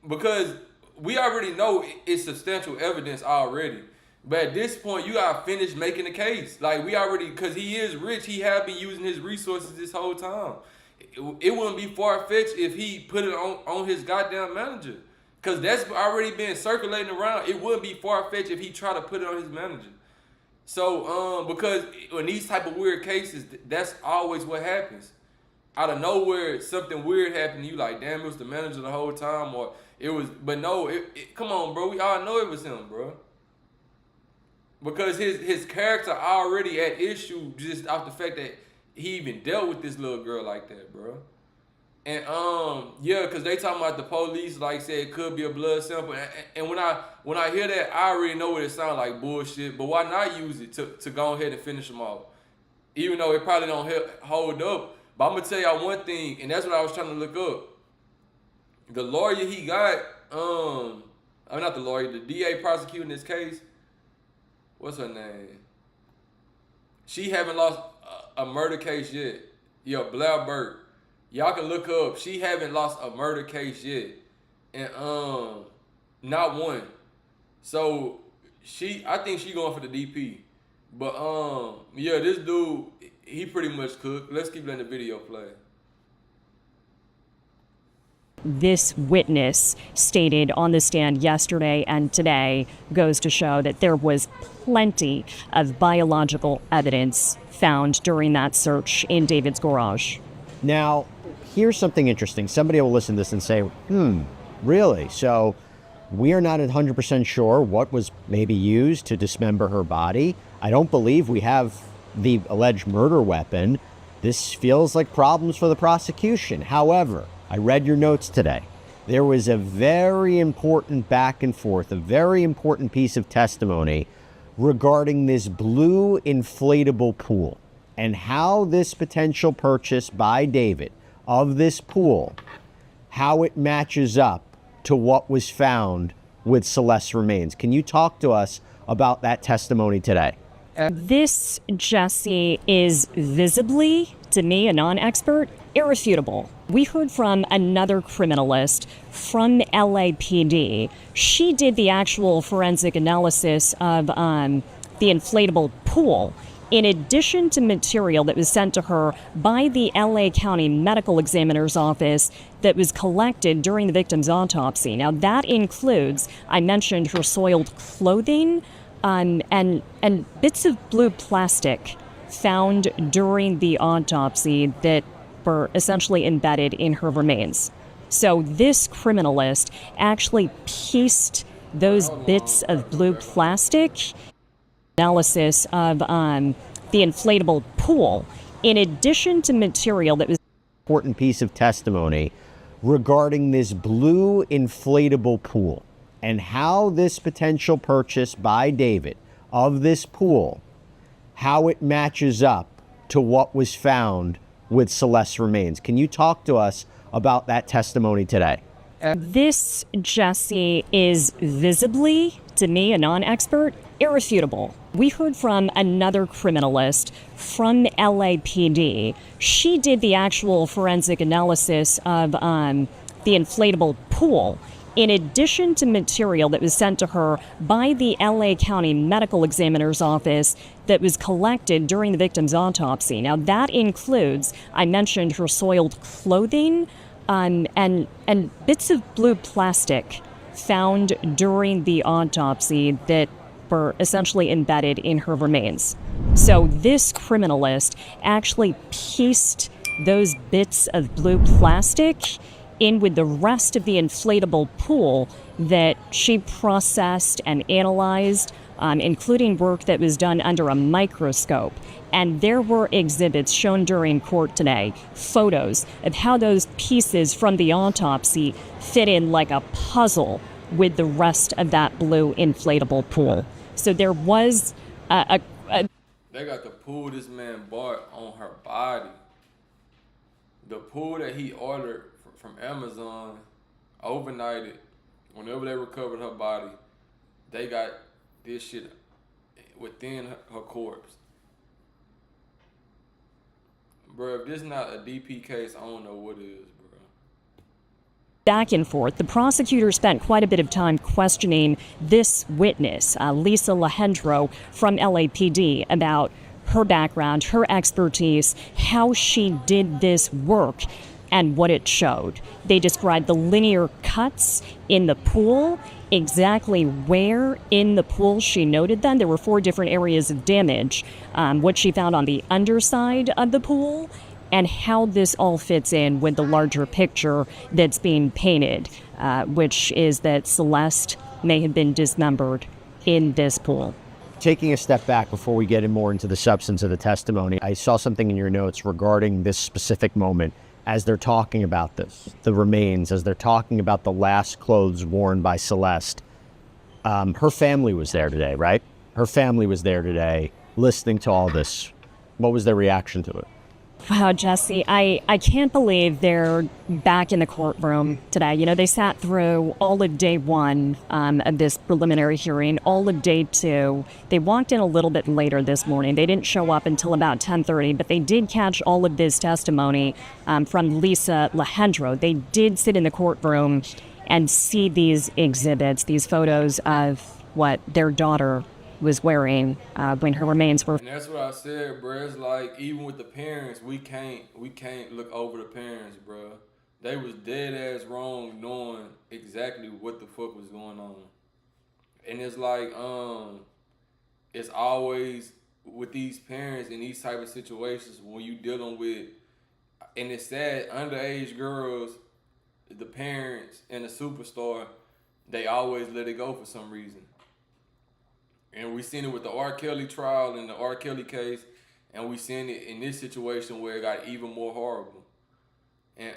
because we already know it's substantial evidence already. But at this point, you gotta finish making the case. Like, we already, because he is rich, he have been using his resources this whole time. It wouldn't be far-fetched if he put it on his goddamn manager. Because that's already been circulating around. It wouldn't be far-fetched if he tried to put it on his manager. So, because in these type of weird cases, that's always what happens. Out of nowhere, something weird happened, you like, damn, it was the manager the whole time, or it was, but no, come on, bro, we all know it was him, bro. Because his character already at issue just off the fact that he even dealt with this little girl like that, bro. And yeah, because they talking about the police, like said it could be a blood sample. And when I hear that, I already know what it sounds like, bullshit. But why not use it to go ahead and finish them off? Even though it probably don't hold up. But I'm gonna tell y'all one thing, and that's what I was trying to look up. The lawyer he got, I mean not the lawyer, the DA prosecuting this case. What's her name? She haven't lost a murder case yet. Yeah, Blair Burke. Y'all can look her up. She haven't lost a murder case yet. And not one. So I think she going for the DP. But yeah, this dude, he pretty much cooked. Let's keep letting the video play. This witness stated on the stand yesterday and today goes to show that there was plenty of biological evidence found during that search in David's garage. Now, here's something interesting. Somebody will listen to this and say, really? So we are not 100% sure what was maybe used to dismember her body. I don't believe we have the alleged murder weapon. This feels like problems for the prosecution. However, I read your notes today. There was a very important back and forth, a very important piece of testimony regarding this blue inflatable pool and how this potential purchase by David of this pool, how it matches up to what was found with Celeste's remains. Can you talk to us about that testimony today? This, Jesse, is visibly, to me, a non-expert, irrefutable. We heard from another criminalist from LAPD. She did the actual forensic analysis of the inflatable pool, in addition to material that was sent to her by the LA County Medical Examiner's Office that was collected during the victim's autopsy. Now, that includes, I mentioned her soiled clothing, and bits of blue plastic found during the autopsy that were essentially embedded in her remains. So this criminalist actually pieced those bits of blue plastic, analysis of the inflatable pool, in addition to material that was important piece of testimony regarding this blue inflatable pool and how this potential purchase by David of this pool, how it matches up to what was found with Celeste's remains. Can you talk to us about that testimony today? This, Jesse, is visibly, to me, a non-expert, irrefutable. We heard from another criminalist from LAPD. She did the actual forensic analysis of the inflatable pool, in addition to material that was sent to her by the LA County Medical Examiner's Office that was collected during the victim's autopsy. Now, that includes, I mentioned her soiled clothing, and bits of blue plastic found during the autopsy that were essentially embedded in her remains. So this criminalist actually pieced those bits of blue plastic in with the rest of the inflatable pool that she processed and analyzed, including work that was done under a microscope. And there were exhibits shown during court today, photos of how those pieces from the autopsy fit in like a puzzle with the rest of that blue inflatable pool. So there was They got the pool this man bought on her body. The pool that he ordered from Amazon, overnighted, whenever they recovered her body, they got this shit within her corpse. Bro, if this not a DP case, I don't know what is, bro. Back and forth, the prosecutor spent quite a bit of time questioning this witness, Lisa Alejandro from LAPD, about her background, her expertise, how she did this work, and what it showed. They described the linear cuts in the pool, exactly where in the pool she noted them. There were 4 different areas of damage, what she found on the underside of the pool, and how this all fits in with the larger picture that's being painted, which is that Celeste may have been dismembered in this pool. Taking a step back before we get in more into the substance of the testimony, I saw something in your notes regarding this specific moment as they're talking about this, the remains, as they're talking about the last clothes worn by Celeste. Her family was there today, right? Her family was there today listening to all this. What was their reaction to it? Wow, Jesse, I can't believe they're back in the courtroom today. You know, they sat through all of day 1 of this preliminary hearing, all of day 2. They walked in a little bit later this morning. They didn't show up until about 10:30, but they did catch all of this testimony from Lisa Alejandro. They did sit in the courtroom and see these exhibits, these photos of what their daughter was wearing when her remains were. And that's what I said, bro. It's like, even with the parents, we can't look over the parents, bro. They was dead ass wrong knowing exactly what the fuck was going on. And it's like, it's always with these parents in these type of situations when you dealing with, and it's sad, underage girls, the parents and the superstar, they always let it go for some reason. And we seen it with the R. Kelly trial and the R. Kelly case, and we seen it in this situation where it got even more horrible. And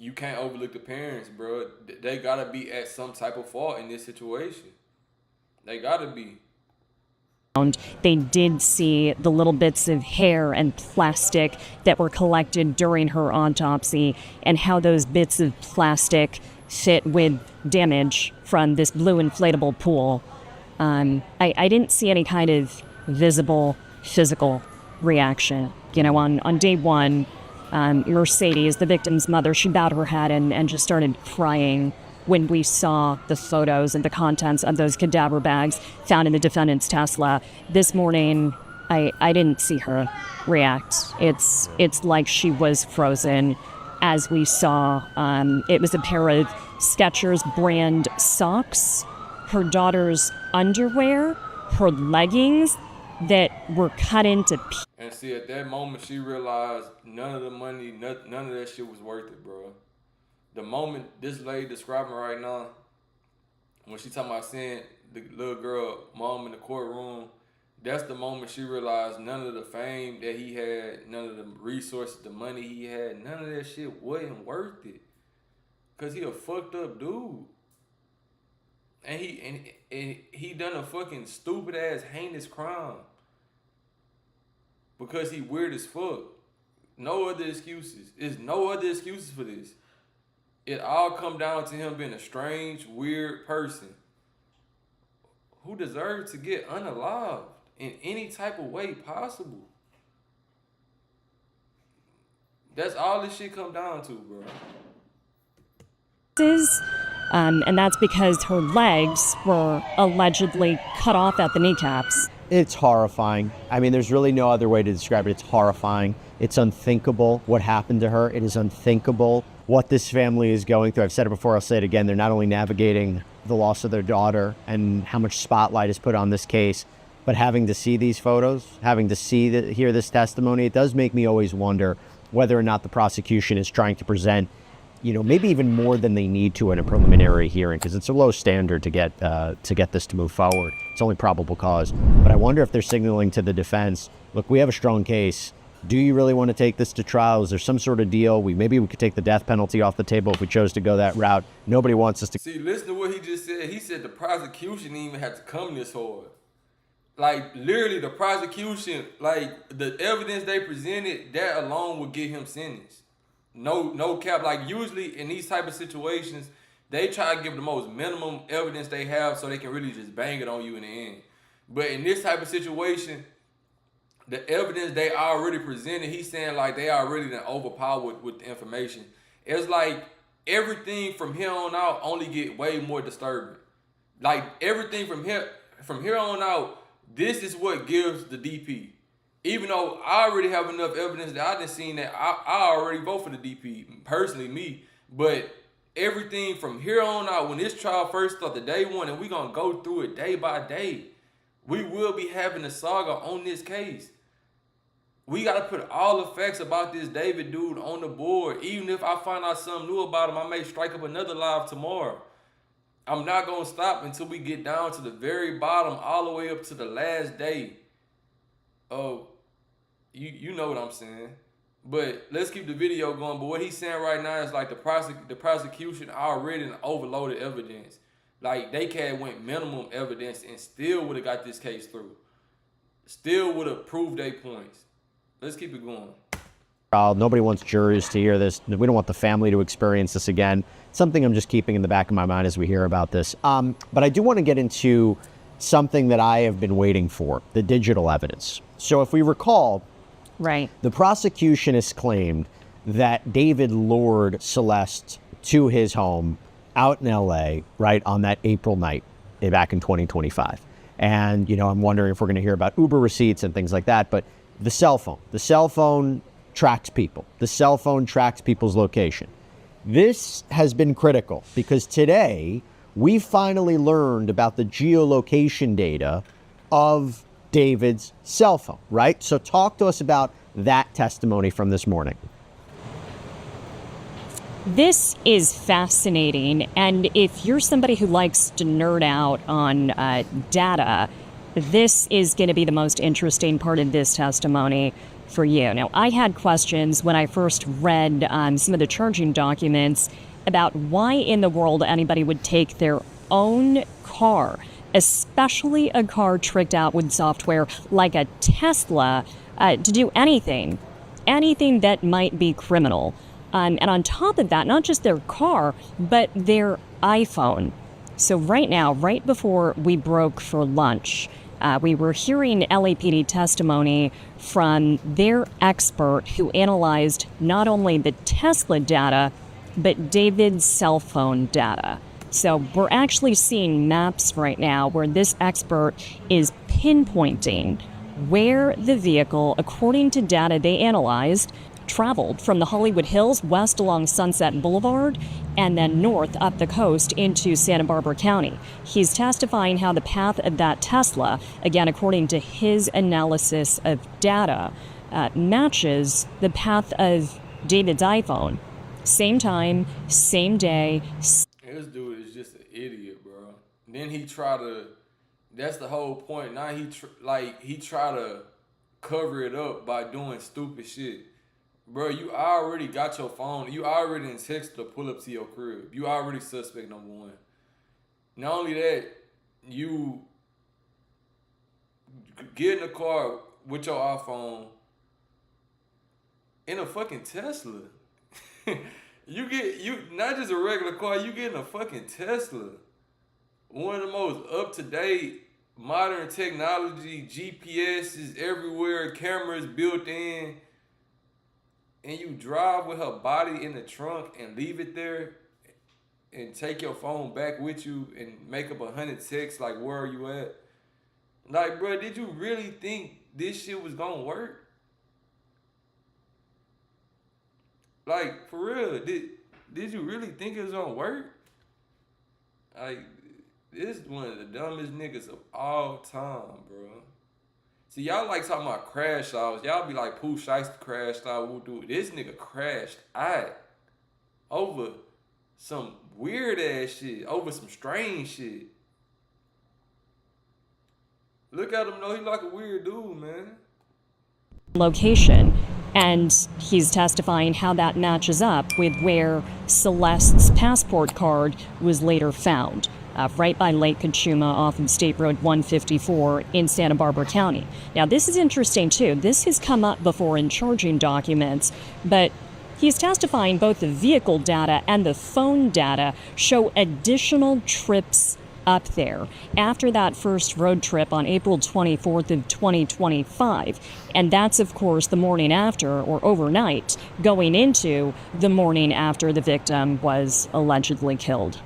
you can't overlook the parents, bro. They gotta be at some type of fault in this situation. They gotta be. They did see the little bits of hair and plastic that were collected during her autopsy, and how those bits of plastic fit with damage from this blue inflatable pool. I didn't see any kind of visible physical reaction. You know, on day 1, Mercedes, the victim's mother, she bowed her head and just started crying when we saw the photos and the contents of those cadaver bags found in the defendant's Tesla. This morning, I didn't see her react. It's like she was frozen. As we saw, it was a pair of Skechers brand socks, her daughter's underwear, her leggings, that were cut into pieces. And see, at that moment, she realized none of the money, none of that shit was worth it, bro. The moment this lady describing right now, when she talking about seeing the little girl mom in the courtroom, that's the moment she realized none of the fame that he had, none of the resources, the money he had, none of that shit wasn't worth it. Cause he a fucked up dude. And he done a fucking stupid ass heinous crime. Because he weird as fuck. No other excuses. There's no other excuses for this. It all come down to him being a strange, weird person who deserves to get unalived in any type of way possible. That's all this shit come down to, bro. And that's because her legs were allegedly cut off at the kneecaps. It's horrifying. I mean, there's really no other way to describe it. It's horrifying. It's unthinkable what happened to her. It is unthinkable what this family is going through. I've said it before, I'll say it again. They're not only navigating the loss of their daughter and how much spotlight is put on this case, but having to see these photos, having to hear this testimony, it does make me always wonder whether or not the prosecution is trying to present, maybe even more than they need to in a preliminary hearing, because it's a low standard to get this to move forward. It's only probable cause. But I wonder if they're signaling to the defense, look, we have a strong case. Do you really want to take this to trial? Is there some sort of deal? Maybe we could take the death penalty off the table if we chose to go that route. Nobody wants us to. See, listen to what he just said. He said the prosecution didn't even have to come this hard. Like, literally, the prosecution, like, the evidence they presented, that alone would get him sentenced. No cap. Like, usually in these type of situations, they try to give the most minimum evidence they have so they can really just bang it on you in the end. But in this type of situation, the evidence they already presented, he's saying like they already done overpowered with the information. It's like everything from here on out only get way more disturbing. Like everything from here on out, this is what gives the DP. Even though I already have enough evidence that I done seen that I already vote for the DP, personally me. But everything from here on out, when this trial first started, day one, and we gonna go through it day by day, we will be having a saga on this case. We got to put all the facts about this David dude on the board. Even if I find out something new about him, I may strike up another live tomorrow. I'm not going to stop until we get down to the very bottom, all the way up to the last day. Oh, you know what I'm saying. But let's keep the video going. But what he's saying right now is like the prosecution already overloaded evidence. Like they went minimum evidence and still would have got this case through. Still would have proved their points. Let's keep it going. Nobody wants jurors to hear this. We don't want the family to experience this again. Something I'm just keeping in the back of my mind as we hear about this. But I do want to get into something that I have been waiting for, the digital evidence. So if we recall, right, the prosecution has claimed that David lured Celeste to his home out in LA, right, on that April night back in 2025. And, I'm wondering if we're going to hear about Uber receipts and things like that. But the cell phone tracks people. The cell phone tracks people's location. This has been critical because today we finally learned about the geolocation data of David's cell phone, right? So talk to us about that testimony from this morning. This is fascinating, and if you're somebody who likes to nerd out on data, this is going to be the most interesting part of this testimony for you. Now, I had questions when I first read some of the charging documents about why in the world anybody would take their own car, especially a car tricked out with software like a Tesla, to do anything that might be criminal. And on top of that, not just their car, but their iPhone. So right now, right before we broke for lunch, we were hearing LAPD testimony from their expert who analyzed not only the Tesla data, but David's cell phone data. So we're actually seeing maps right now where this expert is pinpointing where the vehicle, according to data they analyzed, traveled from the Hollywood Hills west along Sunset Boulevard and then north up the coast into Santa Barbara County. He's testifying how the path of that Tesla, again, according to his analysis of data, matches the path of David's iPhone. Same time, same day. This dude is just an idiot, bro. Then he try to, that's the whole point. Now he try to cover it up by doing stupid shit. Bro, you already got your phone. You already in text to pull up to your crib. You already suspect number one. Not only that, you get in the car with your iPhone in a fucking Tesla. You not just a regular car, you get in a fucking Tesla. One of the most up-to-date modern technology, GPS is everywhere, cameras built in, and you drive with her body in the trunk and leave it there and take your phone back with you and make up 100 texts like, where are you at? Like, bro, did you really think this shit was gonna work? Like, for real, did you really think it was gonna work? Like, this is one of the dumbest niggas of all time, bro. See, y'all like talking about crash outs. Y'all be like, Pooh Shiesty crashed out. We'll do it. This nigga crashed out over some weird ass shit, over some strange shit. Look at him though, he like a weird dude, man. Location. And he's testifying how that matches up with where Celeste's passport card was later found, right by Lake Cachuma off of State Road 154 in Santa Barbara County. Now, this is interesting, too. This has come up before in charging documents, but he's testifying both the vehicle data and the phone data show additional trips up there after that first road trip on April 24th of 2025. And that's, of course, the morning after or overnight going into the morning after the victim was allegedly killed.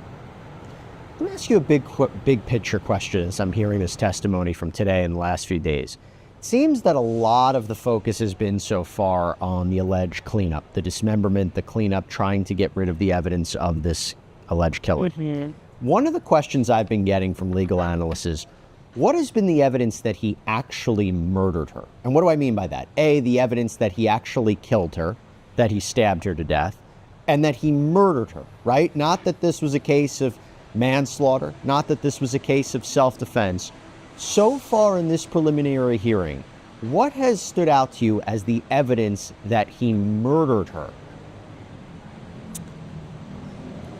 Let me ask you a big picture question as I'm hearing this testimony from today and the last few days. It seems that a lot of the focus has been so far on the alleged cleanup, the dismemberment, the cleanup, trying to get rid of the evidence of this alleged killing. Mm-hmm. One of the questions I've been getting from legal analysts is, what has been the evidence that he actually murdered her? And what do I mean by that? A, the evidence that he actually killed her, that he stabbed her to death, and that he murdered her, right? Not that this was a case of manslaughter, not that this was a case of self-defense. So far in this preliminary hearing, what has stood out to you as the evidence that he murdered her?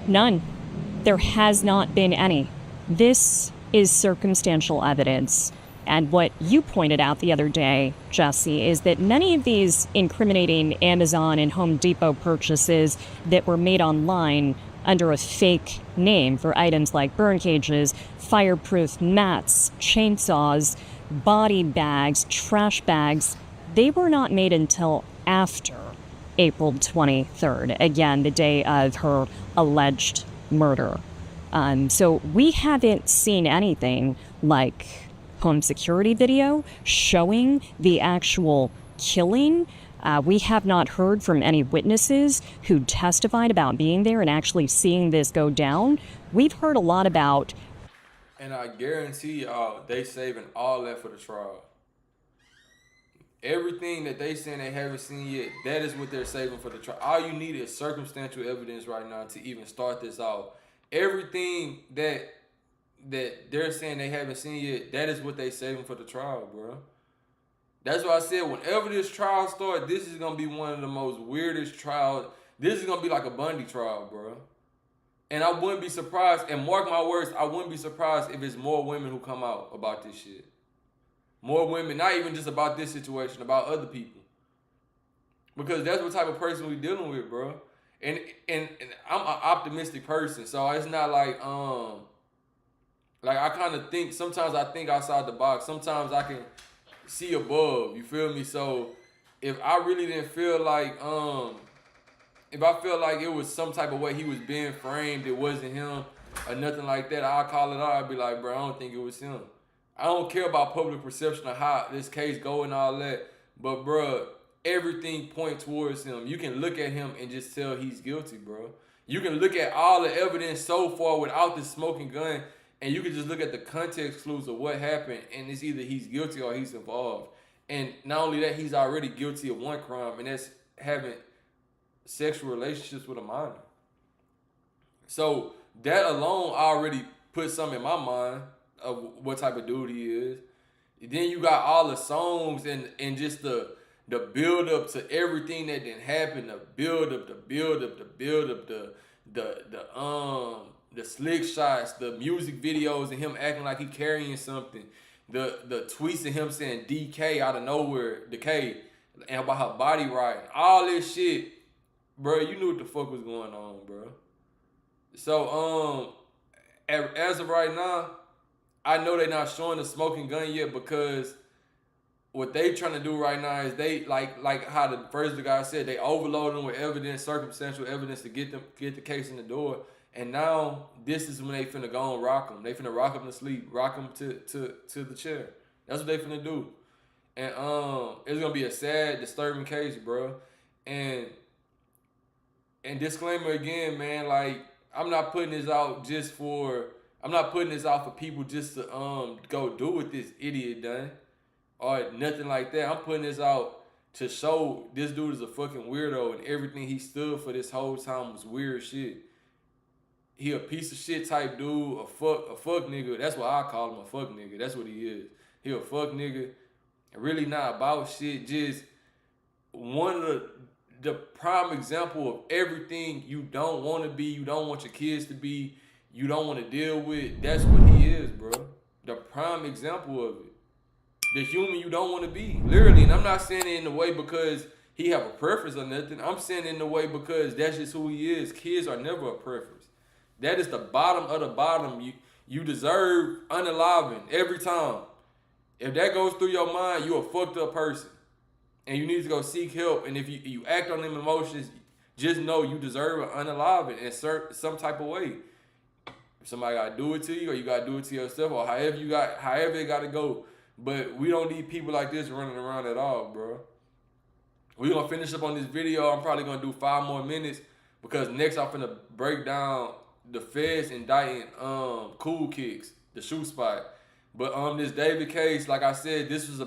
None. There has not been any. This is circumstantial evidence. And what you pointed out the other day, Jesse, is that many of these incriminating Amazon and Home Depot purchases that were made online under a fake name for items like burn cages, fireproof mats, chainsaws, body bags, trash bags, they were not made until after April 23rd, again, the day of her alleged murder. So we haven't seen anything like home security video showing the actual killing. We have not heard from any witnesses who testified about being there and actually seeing this go down. We've heard a lot about... And I guarantee y'all, they saving all that for the trial. Everything that they saying they haven't seen yet, that is what they're saving for the trial. All you need is circumstantial evidence right now to even start this out. Everything that they're saying they haven't seen yet, that is what they saving for the trial, bro. That's why I said whenever this trial starts, this is going to be one of the most weirdest trials. This is going to be like a Bundy trial, bro. And I wouldn't be surprised, and mark my words, I wouldn't be surprised if it's more women who come out about this shit. More women, not even just about this situation, about other people. Because that's what type of person we dealing with, bro. And I'm an optimistic person, so it's not like I kind of think, sometimes I think outside the box. Sometimes I can see above, you feel me? So if I really didn't feel like, if I felt like it was some type of way he was being framed, it wasn't him or nothing like that, I'll call it out. I'd be like, bro, I don't think it was him. I don't care about public perception of how this case go and all that, but bro, everything point towards him. You can look at him and just tell he's guilty, bro. You can look at all the evidence so far without the smoking gun, and you can just look at the context clues of what happened, and it's either he's guilty or he's involved. And not only that, he's already guilty of one crime, and that's having sexual relationships with a minor. So that alone already put something in my mind of what type of dude he is. Then you got all the songs and just the build up to everything that didn't happen, the build up, the slick shots, the music videos, and him acting like he carrying something, the tweets of him saying DK out of nowhere, decay, and about her body right, all this shit, bro. You knew what the fuck was going on, bro. So as of right now, I know they're not showing the smoking gun yet, because what they trying to do right now is they like how the first guy said, they overload them with evidence, circumstantial evidence to get the case in the door. And now this is when they finna go and rock them. They finna rock them to sleep, rock them to the chair. That's what they finna do. And it's gonna be a sad, disturbing case, bro. And disclaimer again, man, like I'm not putting this out for people just to go do what this idiot done or nothing like that. I'm putting this out to show this dude is a fucking weirdo, and everything he stood for this whole time was weird shit. He a piece of shit type dude, a fuck nigga. That's what I call him, a fuck nigga. That's what he is. He a fuck nigga. Really not about shit. Just one of the prime example of everything you don't want to be, you don't want your kids to be, you don't want to deal with. That's what he is, bro. The prime example of it. The human you don't want to be, literally. And I'm not saying it in the way because he have a preference or nothing. I'm saying it in the way because that's just who he is. Kids are never a preference. That is the bottom of the bottom. You deserve unaliving every time. If that goes through your mind, you're a fucked up person. And you need to go seek help. And if you act on them emotions, just know you deserve an unaliving in some type of way. If somebody gotta do it to you, or you gotta do it to yourself, or however it gotta go. But we don't need people like this running around at all, bro. We're gonna finish up on this video. I'm probably gonna do 5 more minutes, because next I'm finna break down the feds indicting Cool Kicks, the shoe spot. But this David case, like I said, this was the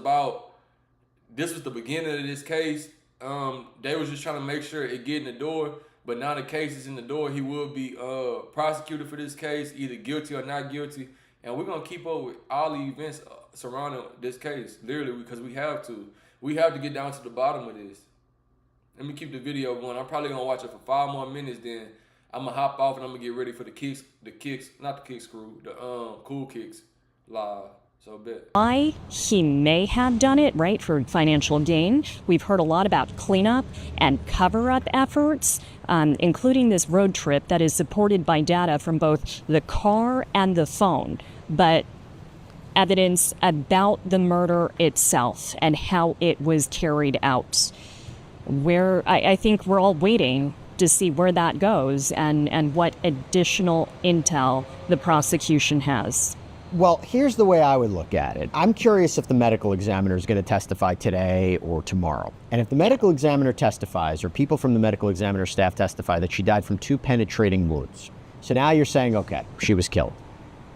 beginning of this case. They was just trying to make sure it get in the door. But now the case is in the door. He will be prosecuted for this case, either guilty or not guilty. And we're gonna keep up with all the events surrounding this case, literally, because we have to. We have to get down to the bottom of this. Let me keep the video going. I'm probably gonna watch it for 5 more minutes, then I'm gonna hop off and I'm gonna get ready for the kicks, not the kicks crew, the Cool Kicks live. So bet. He may have done it, right, for financial gain. We've heard a lot about cleanup and cover-up efforts, including this road trip that is supported by data from both the car and the phone. But evidence about the murder itself and how it was carried out, where I think we're all waiting to see where that goes and what additional intel the prosecution has. Well, here's the way I would look at it. I'm curious if the medical examiner is going to testify today or tomorrow. And if the medical examiner testifies, or people from the medical examiner staff testify, that she died from 2 penetrating wounds. So now you're saying, okay, she was killed.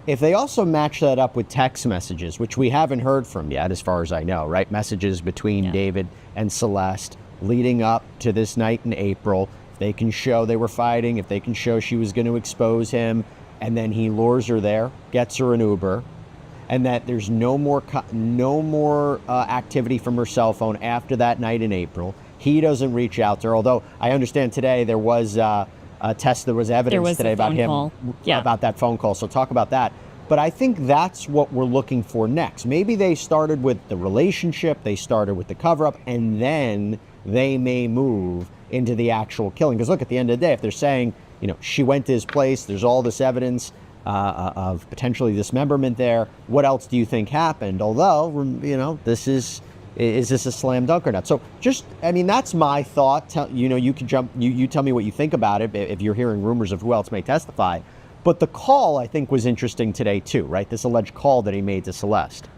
If they also match that up with text messages, which we haven't heard from yet, as far as I know, right? Messages between David and Celeste leading up to this night in April. If they can show they were fighting, if they can show she was going to expose him, and then he lures her there, gets her an Uber, and that there's no more activity from her cell phone after that night in April. He doesn't reach out to her, although I understand today there was a test, there was evidence today about him, about that phone call, so talk about that. But I think that's what we're looking for next. Maybe they started with the relationship, they started with the cover-up, and then they may move into the actual killing. Because look, at the end of the day, if they're saying, you know, she went to his place, there's all this evidence of potentially dismemberment there, what else do you think happened? Although, you know, is this a slam dunk or not? So just, I mean, that's my thought. You can jump, you tell me what you think about it if you're hearing rumors of who else may testify. But the call, I think, was interesting today too, right? This alleged call that he made to Celeste.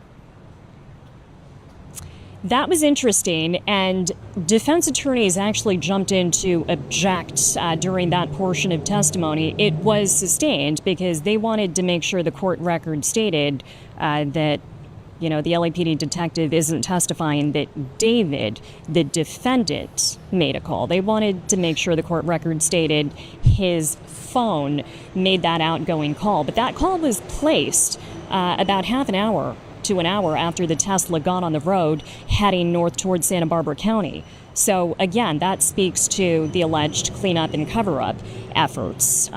That was interesting, and defense attorneys actually jumped in to object during that portion of testimony. It was sustained because they wanted to make sure the court record stated that, the LAPD detective isn't testifying that David, the defendant, made a call. They wanted to make sure the court record stated his phone made that outgoing call. But that call was placed about half an hour to an hour after the Tesla got on the road heading north towards Santa Barbara County. So again, that speaks to the alleged cleanup and cover-up efforts.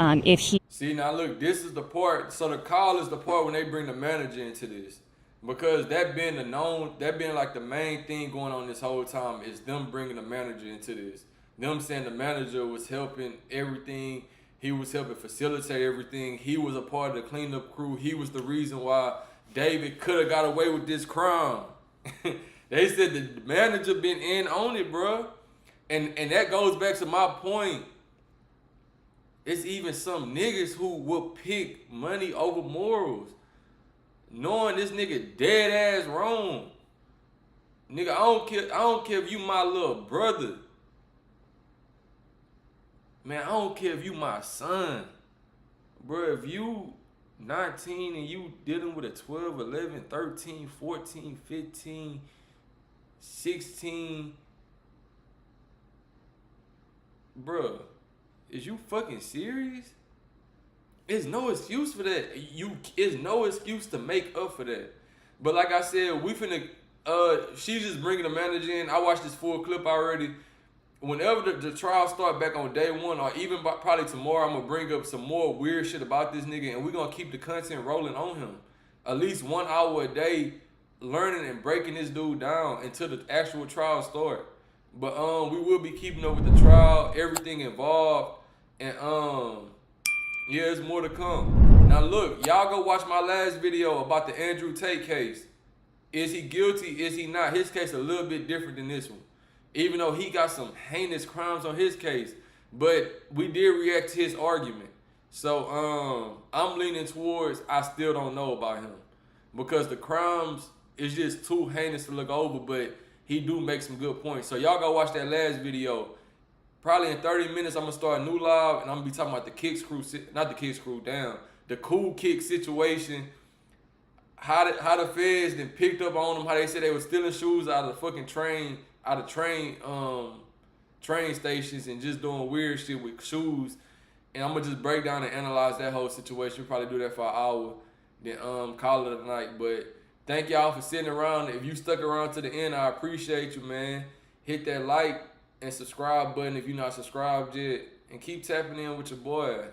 See, now look, this is the part. So the call is the part when they bring the manager into this, because that being like the main thing going on this whole time is them bringing the manager into this. Them saying the manager was helping everything. He was helping facilitate everything. He was a part of the cleanup crew. He was the reason why David could have got away with this crime. They said the manager been in on it, bro. And that goes back to my point. It's even some niggas who will pick money over morals, knowing this nigga dead ass wrong. Nigga, I don't care if you my little brother. Man, I don't care if you my son. Bro, if you 19 and you dealing with a 12, 11, 13, 14, 15, 16, bruh, is you fucking serious? There's no excuse for that. There's no excuse to make up for that. But like I said, we finna, she's just bringing the manager in. I watched this full clip already. Whenever the trial start back on day one, or even probably tomorrow, I'm gonna bring up some more weird shit about this nigga, and we're gonna keep the content rolling on him. At least 1 hour a day, learning and breaking this dude down until the actual trial start. But we will be keeping up with the trial, everything involved, and yeah, there's more to come. Now look, y'all go watch my last video about the Andrew Tate case. Is he guilty? Is he not? His case a little bit different than this one, even though he got some heinous crimes on his case. But we did react to his argument. So I'm leaning towards I still don't know about him, because the crimes is just too heinous to look over, but he do make some good points. So y'all go watch that last video. Probably in 30 minutes, I'm gonna start a new live, and I'm gonna be talking about the Kicks crew, not the Kicks crew, damn, the Cool Kick situation. How the feds then picked up on them, how they said they were stealing shoes out of the fucking train, train stations, and just doing weird shit with shoes. And I'm gonna just break down and analyze that whole situation. We'll probably do that for an hour, then call it a night. But thank y'all for sitting around. If you stuck around to the end, I appreciate you, man. Hit that like and subscribe button if you're not subscribed yet, and keep tapping in with your boy.